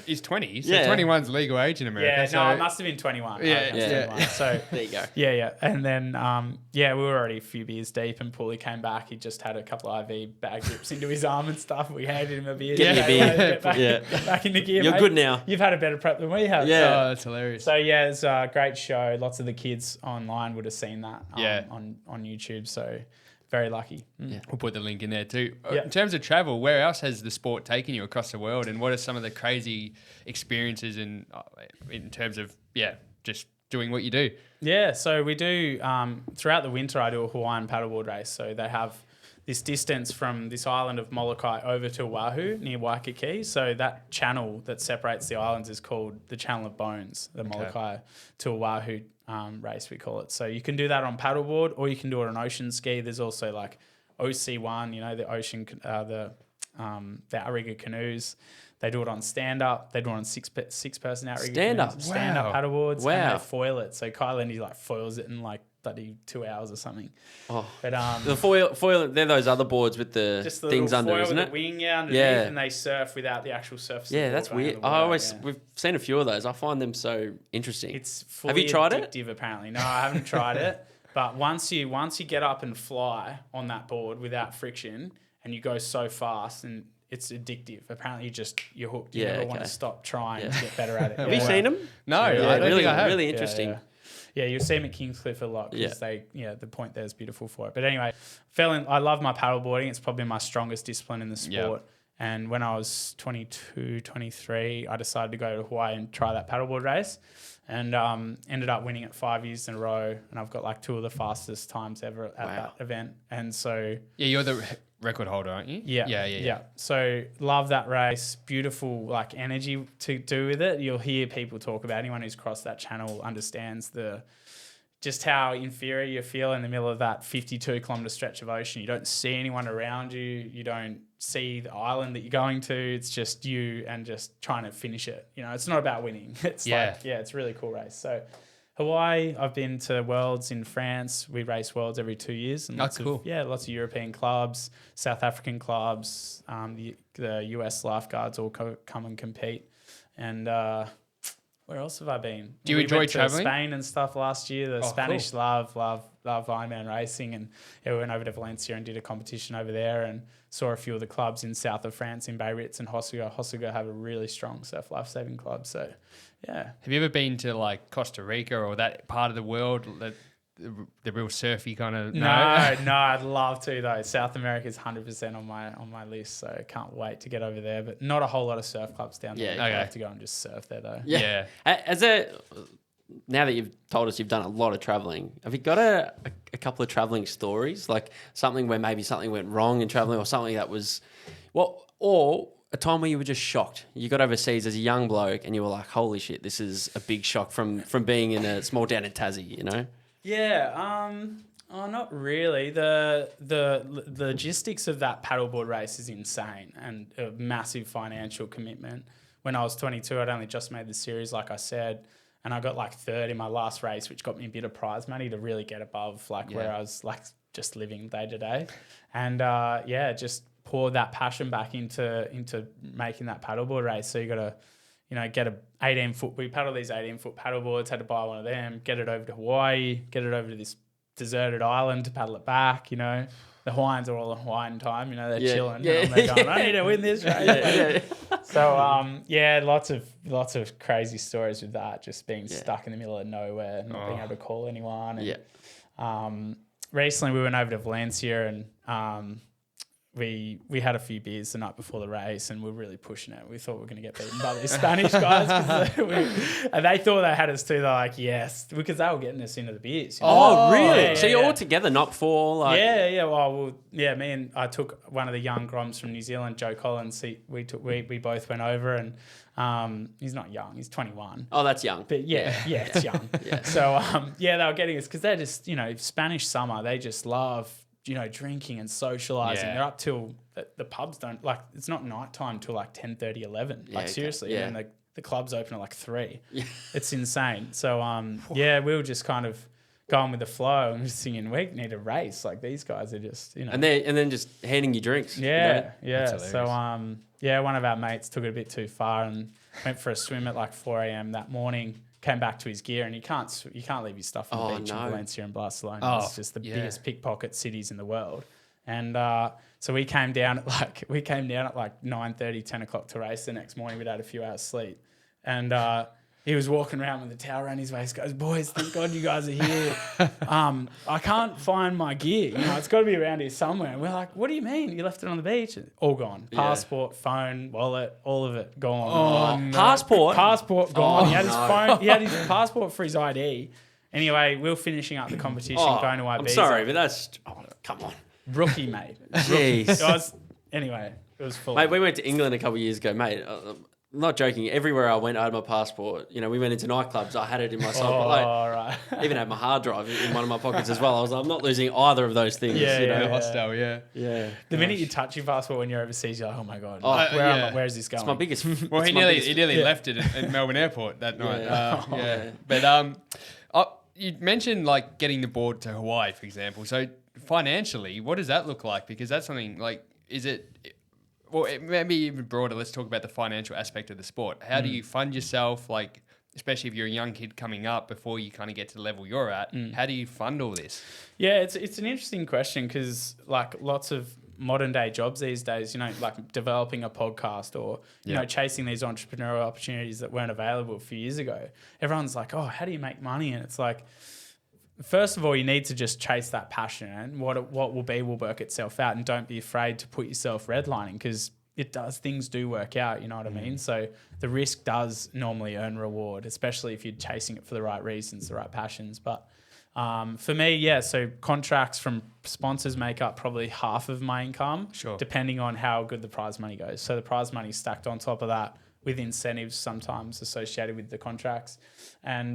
he's 20, so 21's legal age in America. Yeah, so I must have been 21. Yeah. So there you go. Yeah. And then, we were already a few beers deep, and Paulie came back. He just had a couple of IV bag drips into his arm and stuff. We handed him a beer. Get back into gear, You're mate. good now. You've had a better prep than we have. Yeah, that's hilarious. So, it's a great show. Lots of the kids online would have seen that on YouTube. So, very lucky. Yeah. We'll put the link in there too. In terms of travel, where else has the sport taken you across the world, and what are some of the crazy experiences in terms of just doing what you do? Yeah, so we do throughout the winter. I do a Hawaiian paddleboard race. So they have this distance from this island of Molokai over to Oahu near Waikiki. So that channel that separates the islands is called the Channel of Bones, the Molokai to Oahu race, we call it. So you can do that on paddleboard, or you can do it on ocean ski. There's also like OC1, the ocean, the outrigger canoes. They do it on stand-up. They do it on six-person outrigger canoes. Stand-up paddleboards. Wow. And they foil it. So Kyle Lindy foils it in like bloody 2 hours or something. Oh. But the foil, they're those other boards with the just the things under, foil isn't with it? the wing underneath, and they surf without the actual surf. Yeah, that's weird. We've seen a few of those. I find them so interesting. It's fully Have you tried addictive, apparently. No, I haven't tried it. But once you get up and fly on that board without friction, and you go so fast, and it's addictive. Apparently, you're hooked. You never want to stop trying to get better at it. Have you seen them? No, I don't think I have. Really interesting. Yeah, you'll see them at Kingscliff a lot because the point there is beautiful for it. But anyway, I love my paddleboarding. It's probably my strongest discipline in the sport. And when I was 22, 23, I decided to go to Hawaii and try that paddleboard race, and ended up winning it 5 years in a row. And I've got like 2 of the fastest times ever at that event. And so... Yeah, you're the record holder, aren't you? Yeah. So love that race. Beautiful energy to do with it. You'll hear people talk about, anyone who's crossed that channel understands just how inferior you feel in the middle of that 52-kilometre stretch of ocean. You don't see anyone around you. You don't see the island that you're going to. It's just you and just trying to finish it. It's not about winning. It's it's a really cool race. So Hawaii, I've been to Worlds in France. We race Worlds every 2 years. And That's cool. Lots of European clubs, South African clubs, the US lifeguards all come and compete. And Where else have I been? Do you we enjoy went to traveling? Spain and stuff last year. The Spanish cool. love Ironman racing, and we went over to Valencia and did a competition over there, and saw a few of the clubs in south of France in Biarritz and Hossegor. Hossegor have a really strong surf lifesaving club. So, yeah. Have you ever been to like Costa Rica or that part of the world, the real surfy kind of? No, I'd love to though. South America is 100% on my list, so I can't wait to get over there. But not a whole lot of surf clubs down there. Yeah, I okay. have to go and just surf there though. Yeah. Now that you've told us you've done a lot of traveling, have you got a couple of traveling stories? Like something where maybe something went wrong in traveling, or something that was, or a time where you were just shocked. You got overseas as a young bloke and you were like, holy shit, this is a big shock from being in a small town in Tassie, you know? Yeah, not really. The logistics of that paddleboard race is insane and a massive financial commitment. When I was 22, I'd only just made the series, like I said, and I got like third in my last race, which got me a bit of prize money to really get above where I was like just living day to day. And just poured that passion back into making that paddleboard race. So you got to, get a 18-foot. We paddle these 18-foot paddleboards. Had to buy one of them. Get it over to Hawaii. Get it over to this deserted island to paddle it back. The Hawaiians are all on Hawaiian time. They're chilling. Yeah. And they're going, I need to win this race. So lots of crazy stories with that. Just being stuck in the middle of nowhere, not being able to call anyone. And, recently we went over to Valencia and we had a few beers the night before the race and we were really pushing it. We thought we were going to get beaten by these Spanish guys and they thought they had us too. They're like, yes, because they were getting us into the beers. Oh, really? Yeah, So you're all together, not before? Like... Yeah. Well, me and I took one of the young groms from New Zealand, Joe Collins. We both went over and he's not young. He's 21. Oh, that's young. But it's young. So, they were getting us because they're just, Spanish summer, they just love drinking and socializing. Yeah. They're up till the pubs don't it's not nighttime till like 10:30, 11. Seriously. Yeah. And the clubs open at like 3. Yeah. It's insane. So, we were just kind of going with the flow and just thinking, we need a race. Like these guys are just, And then just handing you drinks. Yeah. That's So, one of our mates took it a bit too far and went for a swim at like 4 a.m. that morning. Came back to his gear, and you can't leave your stuff on the beach in Valencia and Barcelona. It's just the biggest pickpocket cities in the world. And so we came down at like 9:30, 10 o'clock to race the next morning. We'd had a few hours sleep, and he was walking around with the towel around his waist. Goes, boys, thank God you guys are here. I can't find my gear. It's got to be around here somewhere. And we're like, what do you mean? You left it on the beach? All gone. Passport, phone, wallet, all of it gone. No. Passport gone. He had his phone. He had his passport for his ID. Anyway, we were finishing up the competition, going to Ibiza. I'm sorry, but that's... Oh, come on. Rookie, mate. Jeez. Anyway, it was full. Mate, we went to England a couple of years ago, mate. I'm not joking. Everywhere I went, I had my passport. We went into nightclubs. I had it in my sock. Right. Even had my hard drive in one of my pockets as well. I was like, I'm not losing either of those things. Hostel, yeah. The minute you touch your passport when you're overseas, you're like, oh my God, where is this going? It's my biggest... Well, he nearly left it at Melbourne Airport that night. But you mentioned like getting the board to Hawaii, for example. So financially, what does that look like? Because that's something like, is it... Well, maybe even broader, let's talk about the financial aspect of the sport. How do you fund yourself, like, especially if you're a young kid coming up before you kind of get to the level you're at? How do you fund all this? Yeah, it's an interesting question because, like, lots of modern day jobs these days, like developing a podcast or, chasing these entrepreneurial opportunities that weren't available a few years ago. Everyone's like, oh, how do you make money? And it's like, first of all, you need to just chase that passion, and what will be will work itself out, and don't be afraid to put yourself redlining because things do work out, you know what I mean? So the risk does normally earn reward, especially if you're chasing it for the right reasons, the right passions. But for me, so contracts from sponsors make up probably half of my income, depending on how good the prize money goes. So the prize money is stacked on top of that, with incentives sometimes associated with the contracts. And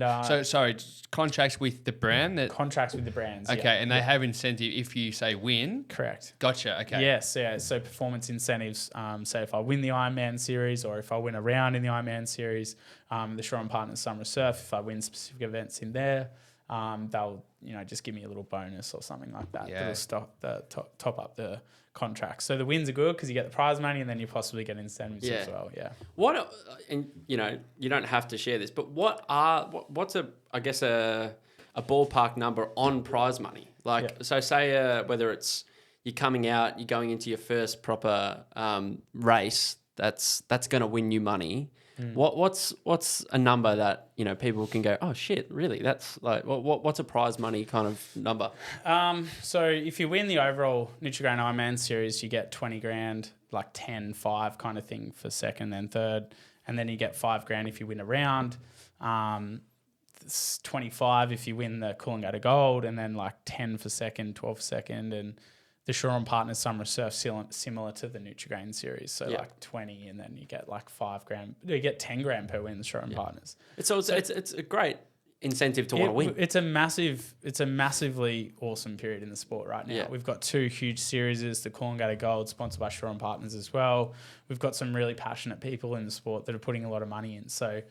contracts with the brand? Contracts with the brands, Okay, and they have incentive if you say win? Correct. Gotcha, okay. Yes, so performance incentives. So if I win the Ironman series or if I win a round in the Ironman series, the Shore and Partners Summer Surf, if I win specific events in there, they'll just give me a little bonus or something like that. Yeah. That'll top up the contract. So the wins are good because you get the prize money and then you possibly get incentives as well. Yeah. What, and you don't have to share this, but what's a ballpark number on prize money? Like, so say whether it's you're coming out, you're going into your first proper race, that's going to win you money. What's a number that people can go, oh shit, really? That's like what's a prize money kind of number? So if you win the overall Nutrigrain Ironman series, you get 20 grand, like 10, 5 kind of thing for second and third, and then you get 5 grand if you win a round. It's 25 if you win the Coolangatta Gold, and then like 10 for second, 12 for second, and the Shore & Partners Summer Surf similar to the Nutrigrain series. So like 20, and then you get like 5 grand. You get 10 grand per win the Shore & Partners. It's a great incentive to want to win. It's a massively awesome period in the sport right now. Yeah. We've got 2 huge series, the Coolangatta Gold, sponsored by Shore & Partners as well. We've got some really passionate people in the sport that are putting a lot of money in. So,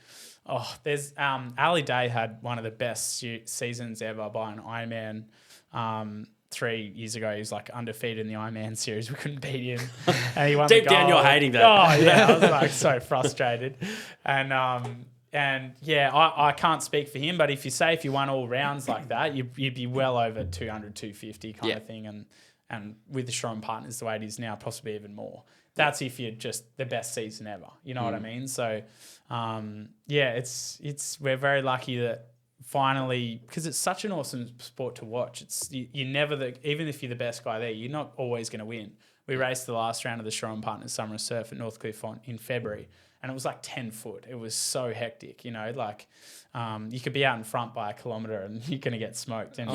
there's Ali Day had one of the best seasons ever by an Ironman. 3 years ago, he was like undefeated in the Ironman series. We couldn't beat him, and he won. Deep the gold. down, you're hating that. Oh yeah, I was like so frustrated, and I can't speak for him, but if you won all rounds like that, you'd be well over 200, 250 kind of thing, and with the Shore & Partners the way it is now, possibly even more. That's if you're just the best season ever. You know what I mean? So, we're very lucky that. Finally, because it's such an awesome sport to watch. You're never even if you're the best guy there, you're not always going to win. We raced the last round of the Shore & Partners Summer Surf at Northcliffe in February, and it was like 10 foot. It was so hectic, you could be out in front by a kilometre and you're going to get smoked. And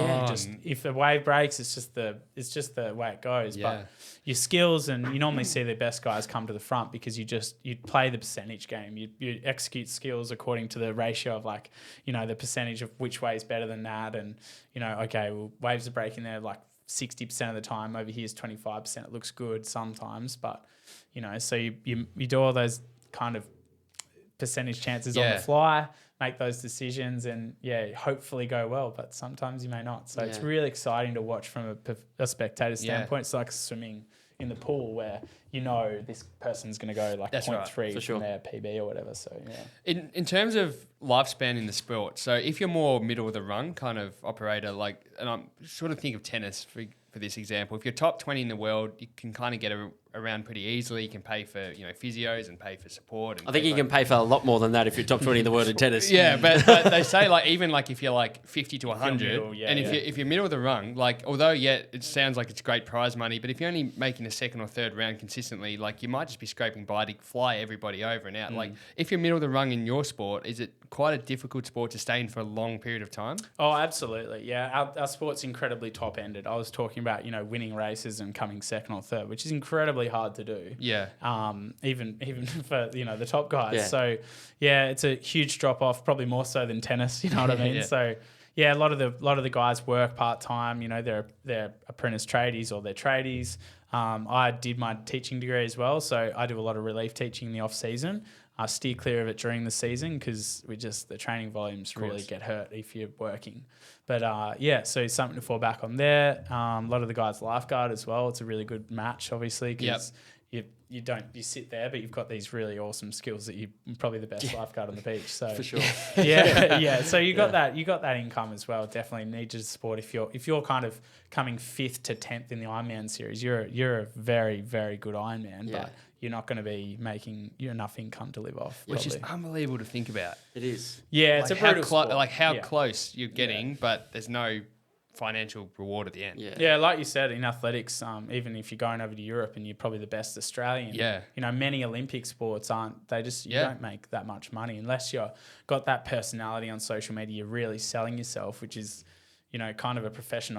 if the wave breaks, it's just the way it goes. Yeah. But your skills, and you normally see the best guys come to the front because you play the percentage game. You execute skills according to the ratio of the percentage of which way is better than that. And, waves are breaking there like 60% of the time. Over here is 25%. It looks good sometimes, but, so you do all those kind of percentage chances on the fly, make those decisions, and hopefully go well, but sometimes you may not. So it's really exciting to watch from a spectator standpoint. It's like swimming in the pool where this person's going to go like 0.3 from their PB or whatever. So in terms of lifespan in the sport, so if you're more middle of the run kind of operator, and I'm sort of think of tennis for this example, if you're top 20 in the world, you can kind of get around pretty easily. You can pay for physios and pay for support. And I think you can pay for a lot more than that if you're top 20 in the world in tennis. Yeah, but they say even if you're like 50 to 100, if you're middle of the rung, although it sounds like it's great prize money, but if you're only making a second or third round consistently, you might just be scraping by to fly everybody over and out. If you're middle of the rung in your sport, is it quite a difficult sport to stay in for a long period of time? Oh, absolutely. Yeah, our sport's incredibly top ended. I was talking about winning races and coming second or third, which is incredibly hard to do. Yeah. Even for the top guys. Yeah. So it's a huge drop off, probably more so than tennis. You know what I mean? Yeah. So a lot of the guys work part time. They're apprentice tradies or they're tradies. I did my teaching degree as well, so I do a lot of relief teaching in the off season. I steer clear of it during the season because the training volumes really get hurt if you're working. But so something to fall back on there. A lot of the guys lifeguard as well. It's a really good match, obviously, because you sit there, but you've got these really awesome skills that you're probably the best lifeguard on the beach. So for sure. So you got that income as well. Definitely need to support if you're kind of coming 5th to 10th in the Ironman series. You're a very, very good Ironman, but you're not going to be making enough income to live off. Which is unbelievable to think about. It is. Yeah, it's a brutal sport. How close you're getting, but there's no financial reward at the end. Yeah, like you said, in athletics, even if you're going over to Europe and you're probably the best Australian, many Olympic sports you don't make that much money unless you've got that personality on social media. You're really selling yourself, which is kind of a profession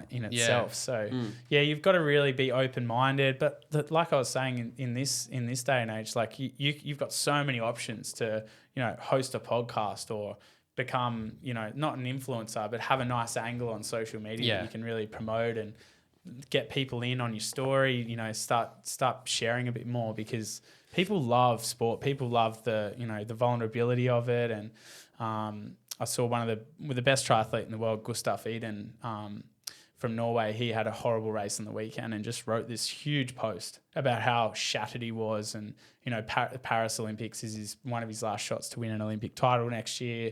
in itself. So you've got to really be open minded. But like I was saying, in this day and age, you've got so many options to host a podcast or become not an influencer, but have a nice angle on social media that you can really promote and get people in on your story. Start sharing a bit more because people love sport. People love the the vulnerability of it and. I saw one of the best triathlete in the world, Gustav Iden, from Norway. He had a horrible race on the weekend and just wrote this huge post about how shattered he was. And, Paris Olympics is one of his last shots to win an Olympic title next year.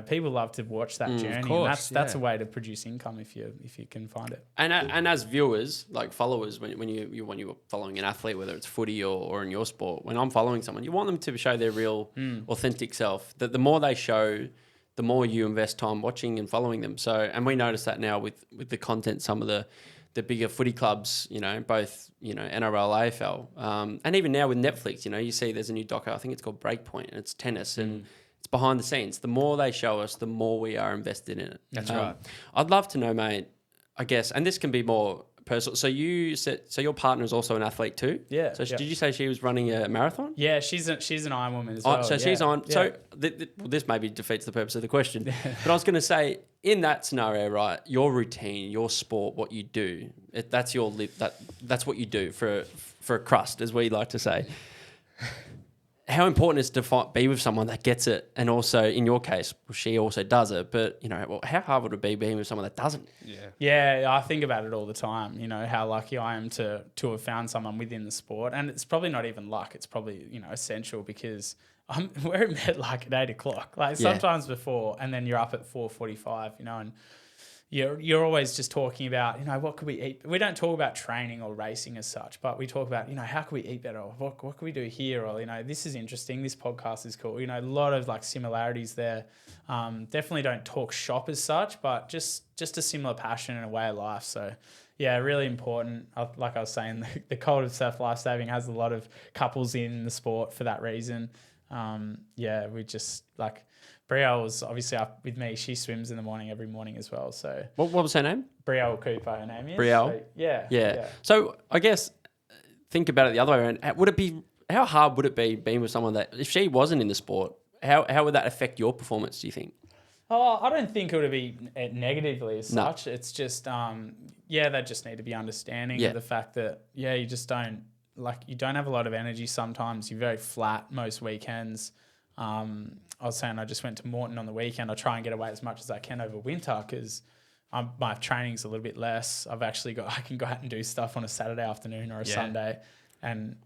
People love to watch that journey. Course, and that's a way to produce income if you can find it. And as viewers, like followers, when you're following an athlete, whether it's footy or in your sport, when I'm following someone, you want them to show their real authentic self. That the more they show, the more you invest time watching and following them. So, and we notice that now with the content, some of the bigger footy clubs, both, NRL, AFL, and even now with Netflix, you see there's a new doco, I think it's called Breakpoint, and it's tennis and it's behind the scenes. The more they show us, the more we are invested in it. That's right. I'd love to know, mate, I guess, and this can be more personal. So your partner is also an athlete too? Yeah. So did you say she was running a marathon? Yeah, she's an Ironwoman as well. So she's on. Yeah. So this maybe defeats the purpose of the question. But I was going to say, in that scenario, right, your routine, your sport, what you do, that's your that's what you do for a crust, as we like to say. How important is to be with someone that gets it, and also in your case, she also does it. But how hard would it be being with someone that doesn't? Yeah, I think about it all the time. How lucky I am to have found someone within the sport, and it's probably not even luck. It's probably essential because we're in bed like at 8 o'clock, like sometimes before, and then you're up at 4:45. And you're always just talking about, what could we eat? We don't talk about training or racing as such, but we talk about, how can we eat better? Or what can we do here? Or, this is interesting. This podcast is cool. A lot of similarities there. Definitely don't talk shop as such, but just a similar passion and a way of life. So yeah, really important. Like I was saying, the cult of Surf Lifesaving has a lot of couples in the sport for that reason. We just Brielle was obviously up with me. She swims in the morning every morning as well. So what was her name? Brielle Cooper, her name is. Brielle? So, yeah. So I guess think about it the other way around. How hard would it be being with someone that, if she wasn't in the sport, how would that affect your performance, do you think? Oh, I don't think it would be negatively as such. It's just, they just need to be understanding of the fact that, you just don't, you don't have a lot of energy sometimes. You're very flat most weekends. I was saying I just went to Moreton on the weekend. I try and get away as much as I can over winter because my training's a little bit less. I can go out and do stuff on a Saturday afternoon or a Sunday and,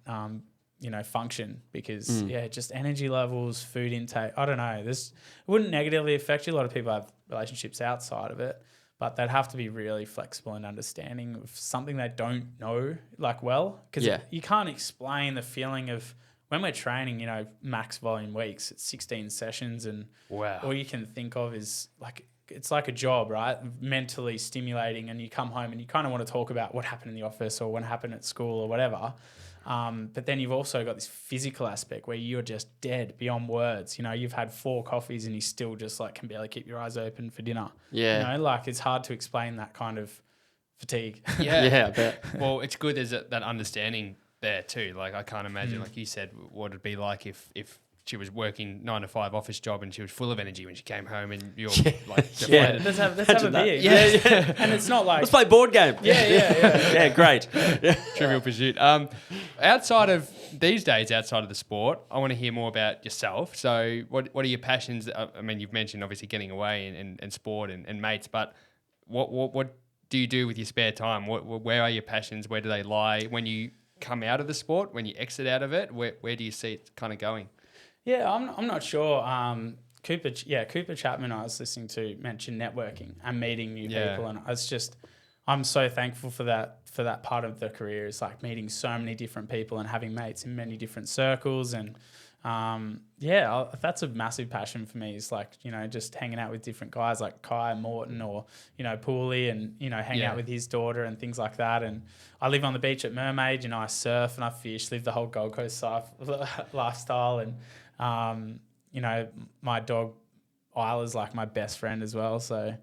function because, just energy levels, food intake. I don't know. It wouldn't negatively affect you. A lot of people have relationships outside of it, but they'd have to be really flexible and understanding of something they don't know well because you can't explain the feeling of when we're training, max volume weeks, it's 16 sessions and all you can think of is it's like a job, right? Mentally stimulating, and you come home and you kind of want to talk about what happened in the office or what happened at school or whatever. But then you've also got this physical aspect where you're just dead beyond words. You've had 4 coffees and you still just can barely keep your eyes open for dinner. Yeah. It's hard to explain that kind of fatigue. Yeah, I bet. Well, it's good there's that understanding there too. I can't imagine, like you said, what it'd be like if she was working 9 to 5 office job and she was full of energy when she came home and you're deflated. Let's have a beer. Yeah. And it's not let's play board game. Yeah. Great. Trivial Pursuit. Outside of these days, outside of the sport, I want to hear more about yourself. So what are your passions? I mean, you've mentioned obviously getting away and sport and mates, but what do you do with your spare time? Where are your passions? Where do they lie when you come out of the sport, when you exit out of it? Where do you see it kind of going? Yeah, I'm not sure. Cooper Chapman, I was listening to, mention networking and meeting new people, and I'm so thankful for that part of the career. It's meeting so many different people and having mates in many different circles, and that's a massive passion for me. Is just hanging out with different guys like Kai Morton or Pooley, and hang out with his daughter and things like that. And I live on the beach at Mermaid. I surf and I fish, live the whole Gold Coast lifestyle, and my dog Isla's my best friend as well. So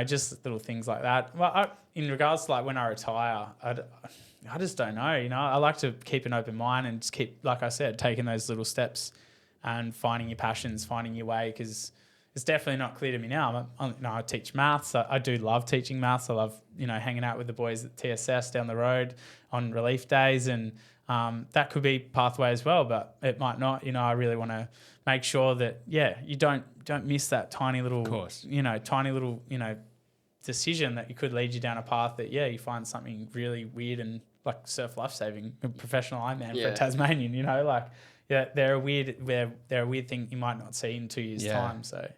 just little things like that. Well, in regards to when I retire, I just don't know. I like to keep an open mind and just keep, like I said, taking those little steps and finding your passions, finding your way, because it's definitely not clear to me now. I teach maths. I do love teaching maths. I love, hanging out with the boys at TSS down the road on relief days. And that could be pathway as well, but it might not. I really want to make sure that, you don't miss that tiny little, decision that you could lead you down a path that, you find something really weird and like surf life-saving, a professional Ironman for a Tasmanian, they're a weird thing you might not see in 2 years' time. So,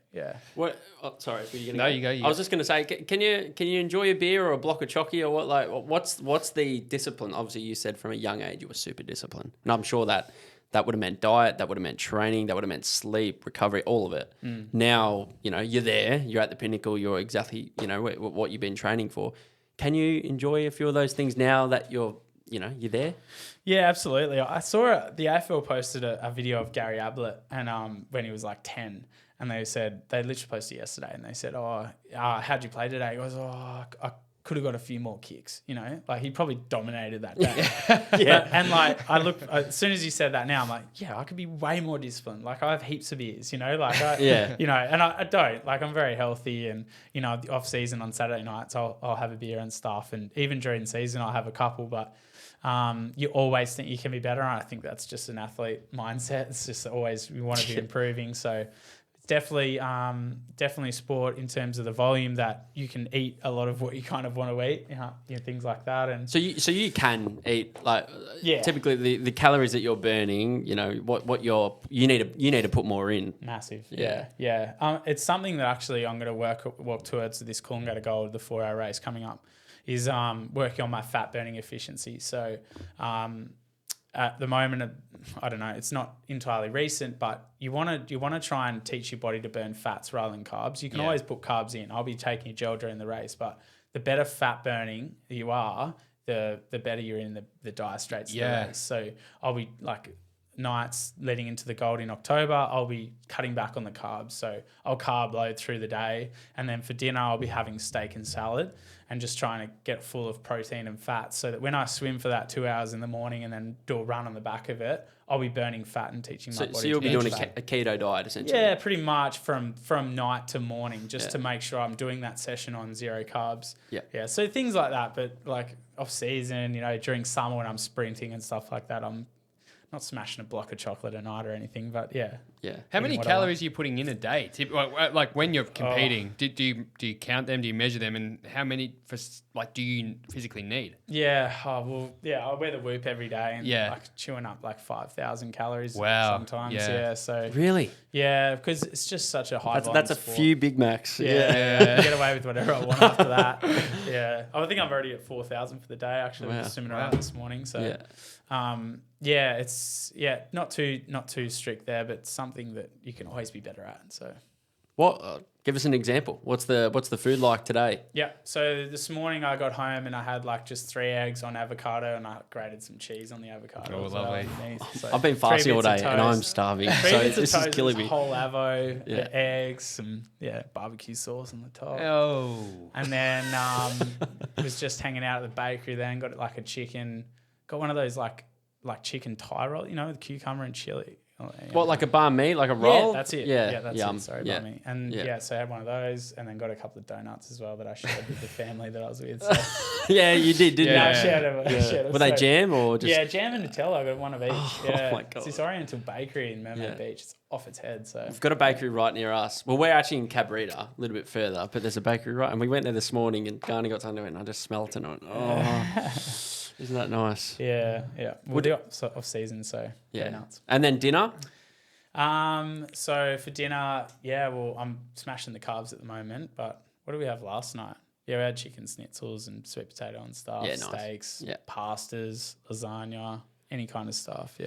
What? Oh, sorry, were you gonna No, you go. I was just going to say, can you enjoy a beer or a block of chocky or what? Like, what's the discipline? Obviously, you said from a young age you were super disciplined, and I'm sure that would have meant diet, that would have meant training, that would have meant sleep, recovery, all of it. Now, you're there, you're at the pinnacle, you're exactly, what you've been training for. Can you enjoy a few of those things now that you're there? Yeah, absolutely. I saw the AFL posted a video of Gary Ablett and when he was like 10, and they literally posted yesterday, and they said, how'd you play today? He goes, I could have got a few more kicks, like he probably dominated that day. And like I look, as soon as you said that now, I'm like, I could be way more disciplined. Like I have heaps of beers, and I don't, like I'm very healthy, and the off season on Saturday nights I'll have a beer and stuff, and even during season I'll have a couple, but you always think you can be better, and I think that's just an athlete mindset. It's just always we want to be improving, so definitely sport in terms of the volume that you can eat a lot of what you kind of want to eat, things like that. And so you can eat like typically the calories that you're burning, what you need to put more in. Massive. Yeah. It's something that actually I'm going to work towards this Coolangatta Gold, the 4-hour race coming up, is working on my fat burning efficiency. So at the moment, I don't know, it's not entirely recent, but you want to try and teach your body to burn fats rather than carbs. You can always put carbs in. I'll be taking a gel during the race, but the better fat burning you are, the better you're in the dire straits of the race. So I'll be like nights leading into the Gold in October, I'll be cutting back on the carbs. So I'll carb load through the day, and then for dinner I'll be having steak and salad and just trying to get full of protein and fat, so that when I swim for that 2 hours in the morning and then do a run on the back of it, I'll be burning fat and teaching my body. So you'll be doing a keto diet essentially? Yeah, pretty much from night to morning, just to make sure I'm doing that session on zero carbs. Yeah. So things like that, but like off season, during summer when I'm sprinting and stuff like that, I'm not smashing a block of chocolate a night or anything, but yeah. How many calories are you putting in a day? Like when you're competing, do you count them? Do you measure them? And how many do you physically need? I wear the Whoop every day and like chewing up like 5,000 calories sometimes. Yeah. So really? Yeah, because it's just such a high volume That's a sport. few Big Macs. Get away with whatever I want after that. I think I'm already at 4,000 for the day. Actually, I was swimming around this morning. So it's not too strict there, but something that you can always be better at. So, give us an example. What's the food like today? Yeah. So this morning I got home and I had like just 3 eggs on avocado, and I grated some cheese on the avocado. Oh, lovely. So I've been fasting all day and I'm starving. So this is killing me. Whole avo, the eggs, some barbecue sauce on the top. Oh. And then was just hanging out at the bakery. Then got like a chicken. Got one of those like chicken Thai roll, with cucumber and chili. What, like a banh mi, like a roll? Yeah, that's it. Yeah, that's it. Sorry, banh mi. And so I had one of those, and then got a couple of donuts as well that I shared with the family that I was with. So. Yeah, you did, didn't you? I shared them. Were they jam or just? Yeah, jam and Nutella. I got one of each. Oh my God. It's this Oriental bakery in Mermaid Beach. It's off its head. So we've got a bakery right near us. Well, we're actually in Cabrita, a little bit further, but there's a bakery right, and we went there this morning, and Garni got something to it, and I just smelled it and I went, isn't that nice? Yeah. We'll do it off season, so nuts. And then dinner? So for dinner, I'm smashing the carbs at the moment, but what did we have last night? Yeah, we had chicken schnitzels and sweet potato and stuff, steaks, pastas, lasagna, any kind of stuff,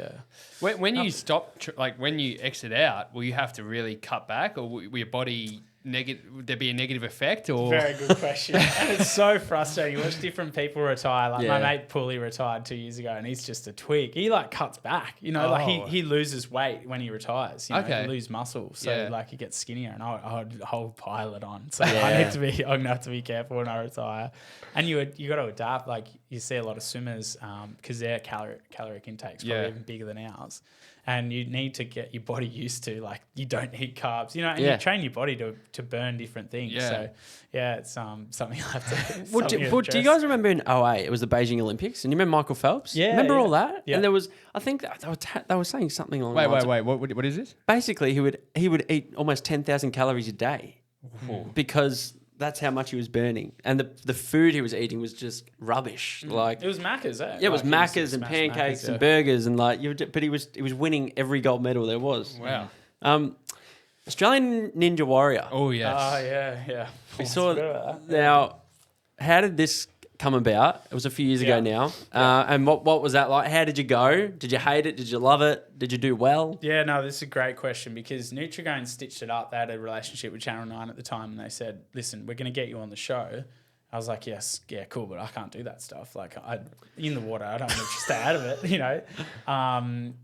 When you stop, when you exit out, will you have to really cut back, or will your body... would there be a negative effect? Or Very good question. And it's so frustrating. You watch different people retire. Like my mate Pooley retired 2 years ago, and he's just a twig. He cuts back. He loses weight when he retires. He lose muscle, so he gets skinnier, and I'll pile it on. So I'm gonna have to be careful when I retire. And you got to adapt. Like you see a lot of swimmers because their caloric intake's probably even bigger than ours. and you need to get your body used to, like, you don't eat carbs, you know, and you train your body to burn different things. Yeah. So yeah, it's something I have to. Well, do you guys remember in 2008, it was the Beijing Olympics, and you remember Michael Phelps? Yeah, remember yeah. all that? Yeah. And there was, I think they were saying something along the lines of- Wait. What is this? basically he would eat almost 10,000 calories a day because that's how much he was burning, and the food he was eating was just rubbish. Like, It was Macca's, eh? yeah, it was Like, he Macca's and smashed pancakes Macca's, and burgers and like but he was winning every gold medal there was. Wow. Australian Ninja Warrior. Oh yes. Oh yeah. We saw now. How did this come about? It was a few years ago now. And what was that like? How did you go? Did you hate it? Did you love it? Did you do well? Yeah, no, this is a great question because Nutrigrain stitched it up. They had a relationship with Channel 9 at the time, and they said, listen, we're going to get you on the show. I was like, yes, yeah, cool, but I can't do that stuff. Like, in the water, I don't want to stay out of it, you know?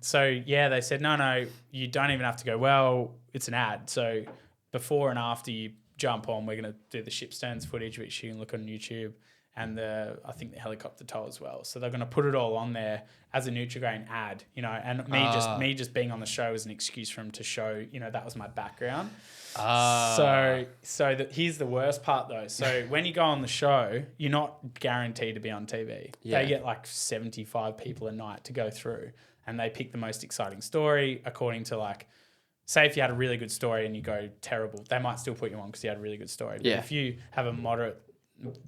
So, yeah, they said, no, you don't even have to go, well, it's an ad. So before and after you jump on, we're going to do the ship stones footage, which you can look on YouTube, and I think the helicopter tow as well. So they're going to put it all on there as a Nutrigrain ad, you know, and me just being on the show was an excuse for him to show, you know, that was my background. Here's the worst part though. So when you go on the show, you're not guaranteed to be on TV. Yeah. They get like 75 people a night to go through, and they pick the most exciting story according to, like, say if you had a really good story and you go terrible, they might still put you on because you had a really good story. But if you have a moderate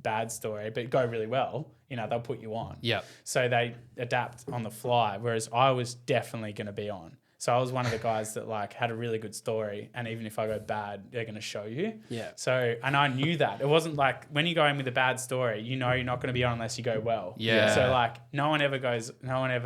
bad story but go really well, you know, they'll put you on. Yep. So they adapt on the fly, whereas I was definitely going to be on. So I was one of the guys that, like, had a really good story, and even if I go bad, they're going to show you. Yeah. So, and I knew that. It wasn't like when you go in with a bad story, you know you're not going to be on unless you go well. Yeah. So, like, no one ever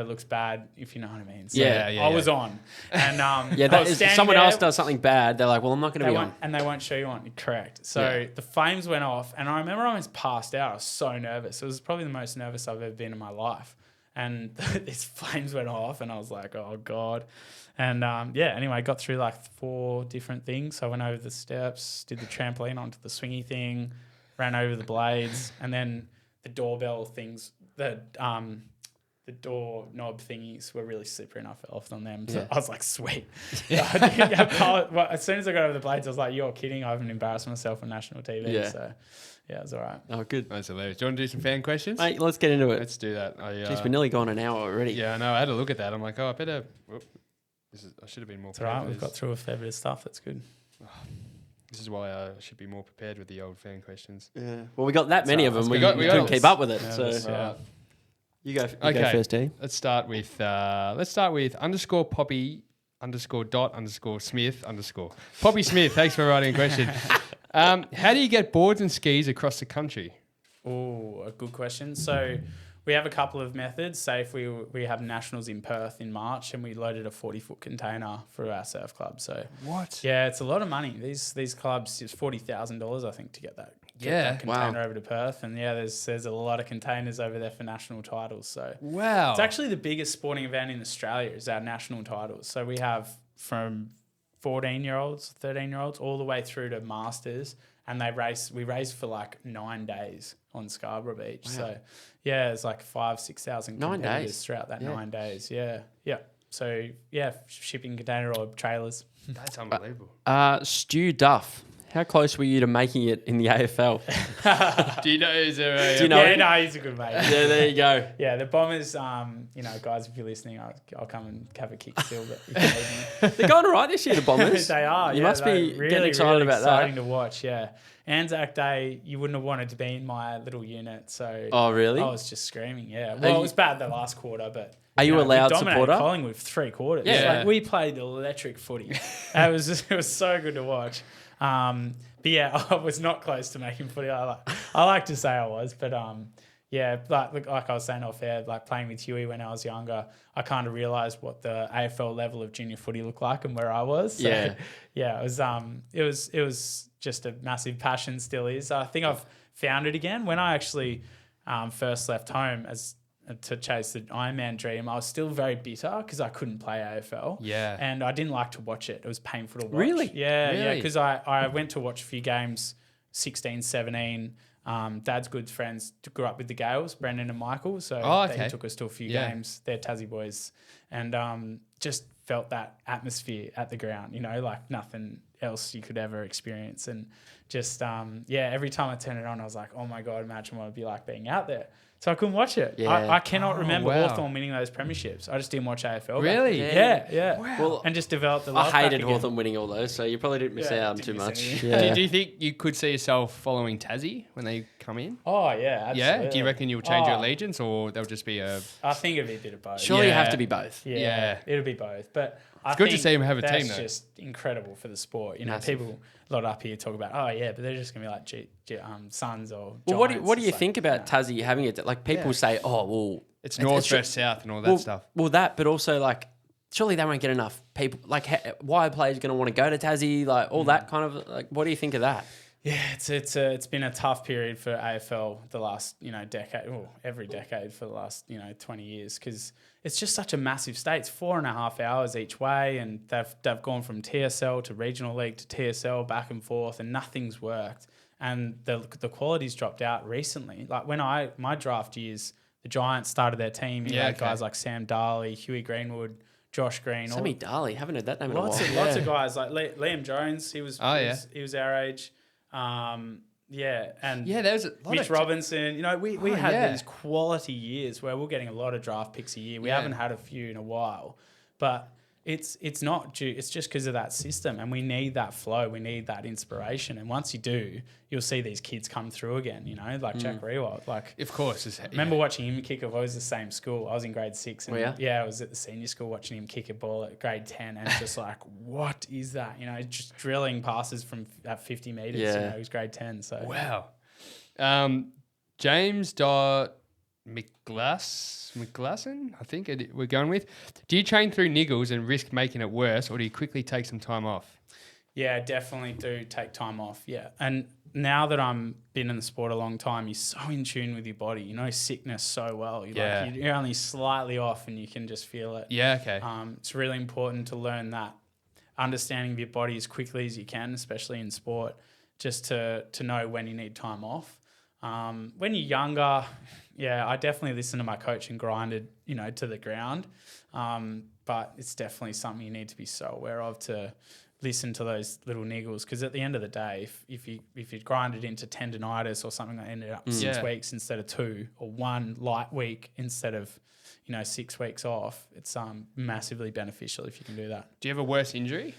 looks bad, if you know what I mean. So Yeah, I was on. And Yeah, I that was is, if standing someone there, else does something bad, they're like, well, I'm not going to be on. and they won't show you on. Correct. So the flames went off, and I remember I was passed out. I was so nervous. It was probably the most nervous I've ever been in my life. And these flames went off, and I was like, oh God. And anyway, I got through like 4 different things. So I went over the steps, did the trampoline onto the swingy thing, ran over the blades, and then the doorbell things, the door knob thingies were really slippery, and I fell off on them. So I was like, sweet. As soon as I got over the blades, I was like, you're kidding. I haven't embarrassed myself on national TV. Yeah. So yeah, it was all right. Oh, good. That's hilarious. Do you want to do some fan questions? Mate, let's get into it. Let's do that. Jeez, we're nearly gone an hour already. Yeah, I know. I had a look at that. I'm like, oh, I better. I should have been more. It's all right. We've got through a fair bit of stuff. That's good. This is why I should be more prepared with the old fan questions. Yeah. Well, we got that many of them. We got couldn't keep up with it. Nervous, So yeah. you go first, Dee. Let's start with _Poppy _Smith _ Poppy Smith. Thanks for writing a question. How do you get boards and skis across the country? Oh, a good question. So we have a couple of methods. Say if we have nationals in Perth in March, and we loaded a 40-foot container for our surf club. So What? yeah, it's a lot of money. These clubs, it's $40,000 I think to get that container over to Perth. And yeah, there's a lot of containers over there for national titles. So Wow. it's actually the biggest sporting event in Australia is our national titles. So we have from 14-year-olds, 13-year-olds, all the way through to masters, and we race for like 9 days on Scarborough Beach. Wow. So yeah, it's like 5,000-6,000 competitors throughout that 9 days. Yeah. Yeah. So yeah, shipping container or trailers. That's unbelievable. Stu Duff. How close were you to making it in the AFL? Do you know? Is there a? Do you know yeah, him? no, he's a good mate. Yeah, there you go. Yeah, the Bombers, guys, if you're listening, I'll come and have a kick still. But you can leave me. They're going all right this year, the Bombers. They are. You must be really, getting excited about exciting that. to watch. Yeah, Anzac Day, you wouldn't have wanted to be in my little unit. So Oh, really? I was just screaming. Yeah, well, it was bad the last quarter, but. Are you a loud we dominated supporter? Collingwood for 3 quarters. Yeah. Like, we played electric footy. It was so good to watch. But yeah, I was not close to making footy. I like to say I was, but like I was saying off air, like playing with Huey when I was younger, I kind of realised what the AFL level of junior footy looked like and where I was. So, yeah, it was just a massive passion, still is. I think I've found it again. When I actually first left home to chase the Ironman dream, I was still very bitter because I couldn't play AFL. Yeah. And I didn't like to watch it. It was painful to watch. Really? Yeah, Really? because I went to watch a few games, 16, 17. Dad's good friends grew up with the Gales, Brendan and Michael. So Oh, okay. they took us to a few Yeah. games. They're Tassie boys. And just felt that atmosphere at the ground, you know, like nothing else you could ever experience. And just, every time I turned it on, I was like, oh my God, imagine what it'd be like being out there. So I couldn't watch it. Yeah. I cannot remember wow. Hawthorn winning those premierships. I just didn't watch AFL. Really? Yeah. Wow. Well, and just developed the love I back hated again. Hawthorn winning all those, so you probably didn't miss out didn't too miss much. anything. Yeah. Do you think you could see yourself following Tassie when they come in? Oh, yeah, absolutely. Yeah? Do you reckon you'll change your allegiance, or there'll just be a... I think it'd be a bit of both. Surely you have Yeah. to be both. Yeah, it'll be both. But I good to think see him have a team, that's though. just incredible for the sport. You know, Massive. people a lot up here talk about, oh yeah, but they're just gonna be like Suns or Well, Giants. what do you It's think like, about Tassie having it? Like people say, oh well, It's north versus south and all that stuff. Well, that, but also like, surely they won't get enough people. Like, why are players going to want to go to Tassie? Like all that kind of like. What do you think of that? Yeah, it's been a tough period for AFL the last decade, or every decade for the last 20 years, because it's just such a massive state. It's 4.5 hours each way, and they've gone from TSL to regional league to TSL back and forth, and nothing's worked. And the quality's dropped out recently. Like when my draft years, the Giants started their team. You had guys like Sam Darley, Huey Greenwood, Josh Green. Sammy Darley, haven't heard that name in a while. Lots of guys like Liam Jones. He was our age. And there was a lot Mitch of Robinson. We had these quality years where we're getting a lot of draft picks a year. We haven't had a few in a while, but it's not due. It's just because of that system, and we need that flow. We need that inspiration, and once you do, you'll see these kids come through again. Like Jack Rewald. Like, Of course. remember watching him kick. I was the same school. I was in grade 6. And Oh, yeah? I was at the senior school watching him kick a ball at grade 10, and it's just like, what is that? Just drilling passes from at 50 meters. Yeah. He was grade 10. So Wow. James McGlasson, I think we're going with. Do you train through niggles and risk making it worse, or do you quickly take some time off? yeah, definitely do take time off. Yeah, and now that I'm been in the sport a long time, you're so in tune with your body. You know sickness so well. You're only slightly off, and you can just feel it. Yeah, okay. It's really important to learn that understanding of your body as quickly as you can, especially in sport, just to know when you need time off. When you're younger, I definitely listen to my coach and grinded, to the ground. But it's definitely something you need to be so aware of, to listen to those little niggles, because at the end of the day, if you grind it into tendonitis or something that ended up 6 weeks instead of 2, or 1 light week instead of 6 weeks off, it's massively beneficial if you can do that. Do you have a worse injury?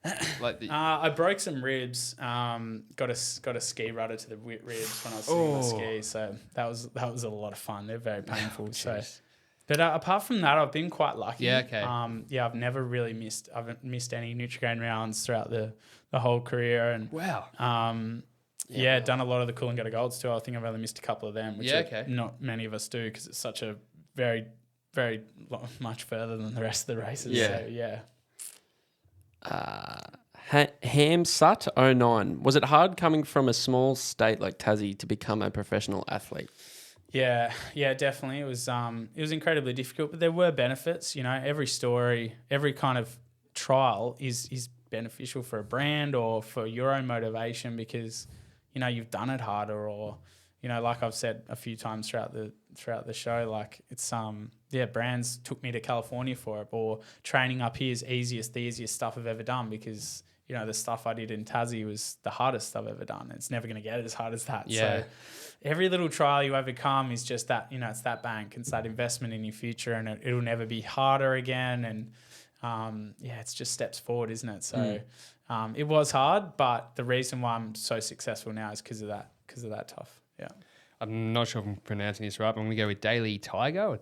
I broke some ribs. Got a ski rudder to the ribs when I was sitting on the ski. So that was a lot of fun. They're very painful. But apart from that, I've been quite lucky. Yeah, okay. I've never really missed. I haven't missed any Nutrigrain rounds throughout the whole career. And Wow. done a lot of the Coolangatta Golds too. I think I've only missed a couple of them, which not many of us do, because it's such a very, very much further than the rest of the races. Yeah. So, yeah. Hamsut 09. Was it hard coming from a small state like Tassie to become a professional athlete? Yeah, definitely. It was incredibly difficult, but there were benefits. Every story, every kind of trial is beneficial for a brand or for your own motivation, because you've done it harder, or like I've said a few times throughout the show, like it's brands took me to California for it, or training up here is the easiest stuff I've ever done, because the stuff I did in Tassie was the hardest stuff I've ever done. It's never going to get as hard as that. Yeah. So every little trial you overcome is just that, it's that bank, it's that investment in your future, and it'll never be harder again. And it's just steps forward, isn't it? So it was hard, but the reason why I'm so successful now is because of that tough. Yeah. I'm not sure if I'm pronouncing this right, but I'm going to go with Daily Tiger.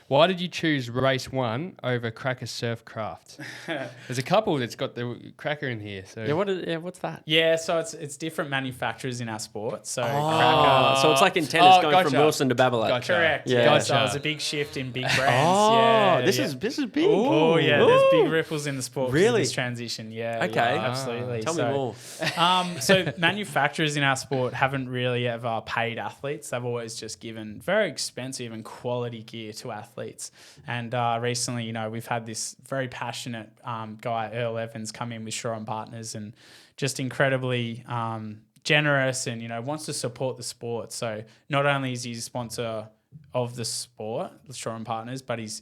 Why did you choose race 1 over Cracker Surf Craft? There's a couple that's got the Cracker in here. So What's that? Yeah, so it's different manufacturers in our sport. So Cracker. So it's like in tennis going from Wilson to Babolat. Gotcha. Correct. Yeah. Yeah. So it was a big shift in big brands. This is big. Oh yeah, there's big ripples in the sport. Really? This transition. Yeah. Okay. Yeah, absolutely. Tell me more. So manufacturers in our sport haven't really ever paid athletes. They've always just given very expensive and quality gear to athletes. And recently, we've had this very passionate guy, Earl Evans, come in with Shaw and Partners, and just incredibly generous, and wants to support the sport. So not only is he sponsor of the sport, Shore and Partners, but he's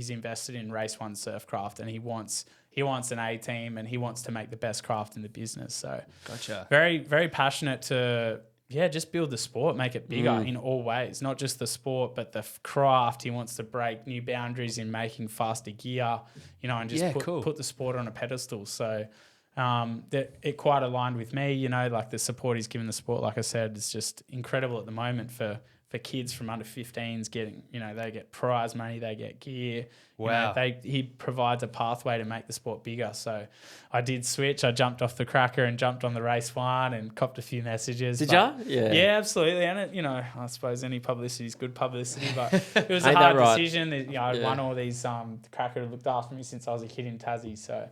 invested in Race One Surfcraft, and he wants an A team, and he wants to make the best craft in the business. So Gotcha. very, very passionate to just build the sport, make it bigger in all ways, not just the sport, but the craft. He wants to break new boundaries in making faster gear, and just put the sport on a pedestal. So it quite aligned with me, like the support he's given the sport, like I said, is just incredible at the moment for kids from under 15s getting, they get prize money, they get gear. Wow. He provides a pathway to make the sport bigger. So I did switch. I jumped off the cracker and jumped on the Race One and copped a few messages. Did you? Yeah, absolutely. And it, I suppose any publicity is good publicity, but it was a hard decision. I won all these. The cracker had looked after me since I was a kid in Tassie, so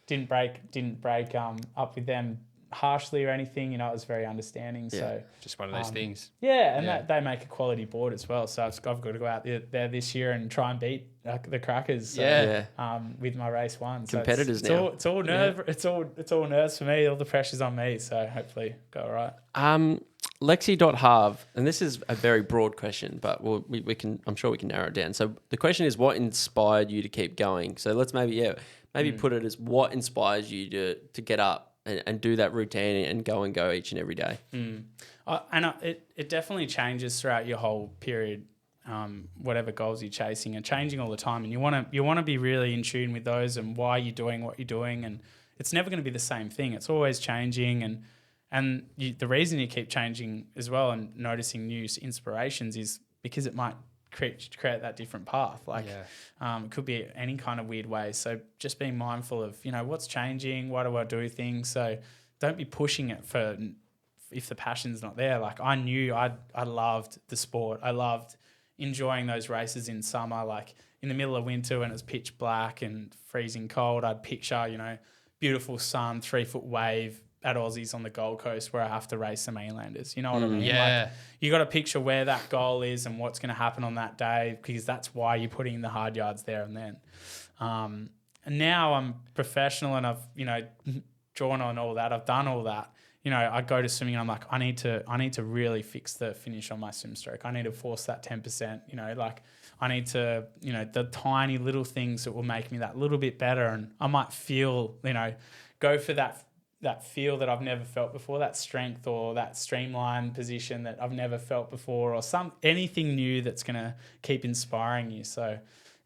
didn't break up with them harshly or anything. It was very understanding. So just one of those things. Yeah, and they make a quality board as well. So I've got to go out there this year and try and beat the crackers. With my Race One. So competitors now. It's all nerve. It's all nerves for me. All the pressure's on me. So hopefully go all right. Lexi.harv, and this is a very broad question, but we can. I'm sure we can narrow it down. So the question is, what inspired you to keep going? So let's maybe put it as what inspires you to get up and do that routine and go each and every day. It definitely changes throughout your whole period. Whatever goals you're chasing are changing all the time, and you want to be really in tune with those and why you're doing what you're doing, and it's never going to be the same thing. It's always changing, and the reason you keep changing as well and noticing new inspirations is because it might create that different path. It could be any kind of weird way. So just being mindful of, what's changing, why do I do things? So don't be pushing it if the passion's not there. Like I knew I loved the sport. I loved enjoying those races in summer, like in the middle of winter when it was pitch black and freezing cold, I'd picture, beautiful sun, 3-foot wave at Aussies on the Gold Coast where I have to race the mainlanders. You know what I mean? Yeah. Like, you got to picture where that goal is and what's going to happen on that day, because that's why you're putting in the hard yards there and then. And now I'm professional and I've, drawn on all that. I've done all that. I go to swimming and I'm like, I need to really fix the finish on my swim stroke. I need to force that 10%, I need to, the tiny little things that will make me that little bit better. And I might feel, go for that feel that I've never felt before, that strength or that streamline position that I've never felt before, or anything new that's going to keep inspiring you. So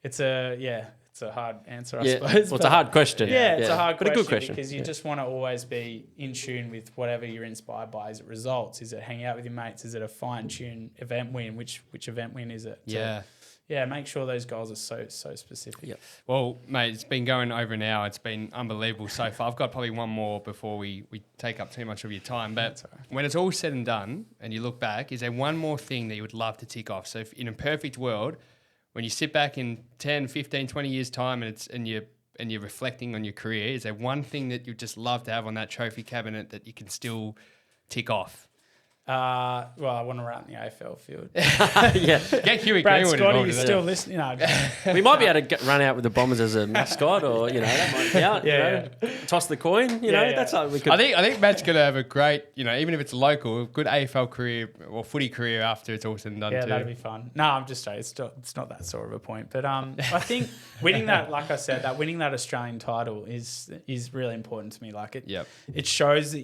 it's a hard answer, I suppose. Well, it's a hard question. It's a hard question, but a good question. Because you just want to always be in tune with whatever you're inspired by. Is it results? Is it hanging out with your mates? Is it a fine-tuned event win? Which event win is it? Make sure those goals are so specific. Yep. Well, mate, it's been going over now. It's been unbelievable so far. I've got probably one more before we take up too much of your time. But when it's all said and done and you look back, is there one more thing that you would love to tick off? So if in a perfect world, when you sit back in 10, 15, 20 years' time and you're reflecting on your career, is there one thing that you'd just love to have on that trophy cabinet that you can still tick off? I want to run the AFL field. Get Huey Brad Greenwood Scotty involved. is still listening. We might be able to run out with the Bombers as a mascot, or that might count. Toss the coin. That's something we could. I think Matt's going to have a great, even if it's local, a good AFL career or footy career after it's all said and done too. Yeah, that'd be fun. No, I'm just saying it's not that sort of a point. But I think winning that, like I said, winning that Australian title is really important to me. Like it shows that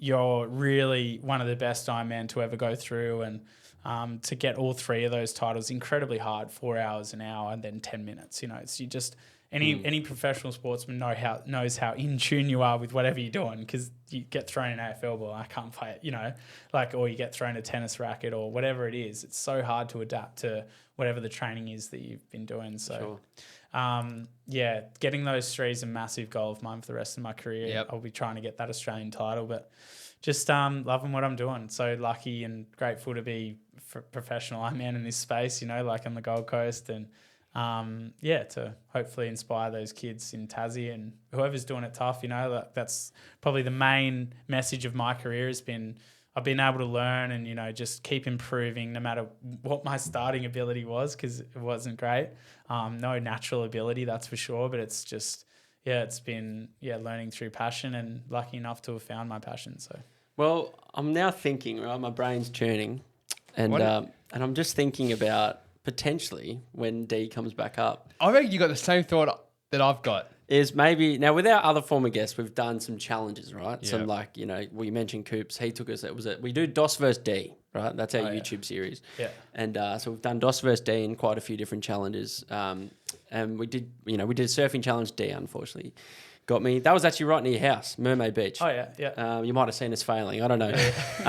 you're really one of the best Ironman to ever go through, and to get all three of those titles incredibly hard, 4 hours, an hour, and then 10 minutes. It's you just any professional sportsman knows how in tune you are with whatever you're doing, because you get thrown an AFL ball, I can't play it, or you get thrown a tennis racket or whatever it is. It's so hard to adapt to whatever the training is that you've been doing. So. Getting those three is a massive goal of mine for the rest of my career. Yep. I'll be trying to get that Australian title, but just loving what I'm doing. So lucky and grateful to be professional Ironman in this space, like on the Gold Coast, and to hopefully inspire those kids in Tassie and whoever's doing it tough. That's probably the main message of my career has been I've been able to learn and, just keep improving no matter what my starting ability was, because it wasn't great. No natural ability, that's for sure. But it's just, it's been, learning through passion and lucky enough to have found my passion. So, well, I'm now thinking, right? My brain's churning. And I'm just thinking about potentially when D comes back up. I reckon you got the same thought that I've got. Is maybe now with our other former guests, we've done some challenges, right? Yeah. Some like, we mentioned Coops. He took us. We do DOS versus D, right? That's our yeah. YouTube series. Yeah. And so we've done DOS versus D in quite a few different challenges. And we did a surfing challenge D, unfortunately. Got me. That was actually right near your house, Mermaid Beach. Oh yeah. You might have seen us failing. I don't know.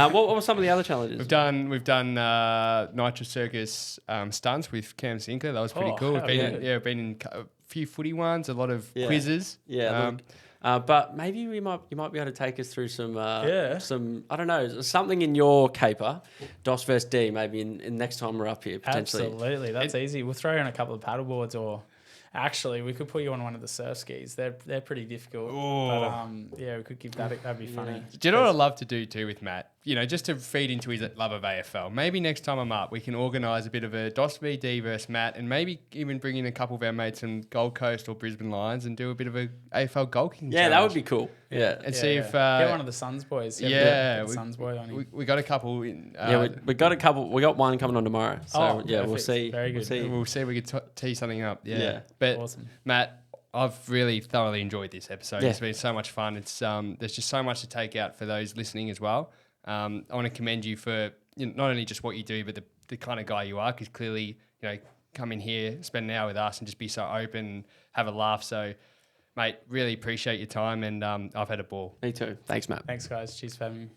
What were some of the other challenges? We've done Nitro Circus stunts with Cam Sinclair. That was pretty cool. We've been in a few footy ones, a lot of quizzes. Yeah. But maybe you might be able to take us through some I don't know, something in your caper, DOS versus D, maybe in next time we're up here potentially. Absolutely, that's easy. We'll throw in a couple of paddle boards, or actually we could put you on one of the surf skis. They're pretty difficult. But we could give that. That'd be funny. Do you know what I'd love to do too with Matt? Just to feed into his love of AFL. Maybe next time I'm up, we can organise a bit of a DOS v D versus Matt, and maybe even bring in a couple of our mates from Gold Coast or Brisbane Lions and do a bit of a AFL goal kicking challenge. That would be cool. Yeah, and see if get one of the Suns boys. Suns boy on him. We got a couple. In, we got a couple. We got one coming on tomorrow. So we'll see. Very good. We'll see if we can tee something up. Yeah. But awesome. Matt, I've really thoroughly enjoyed this episode. Yeah. It's been so much fun. It's there's just so much to take out for those listening as well. I want to commend you for not only just what you do, but the kind of guy you are. Because clearly, come in here, spend an hour with us, and just be so open, have a laugh. So, mate, really appreciate your time, and I've had a ball. Me too. Thanks, Matt. Thanks, guys. Cheers for having me.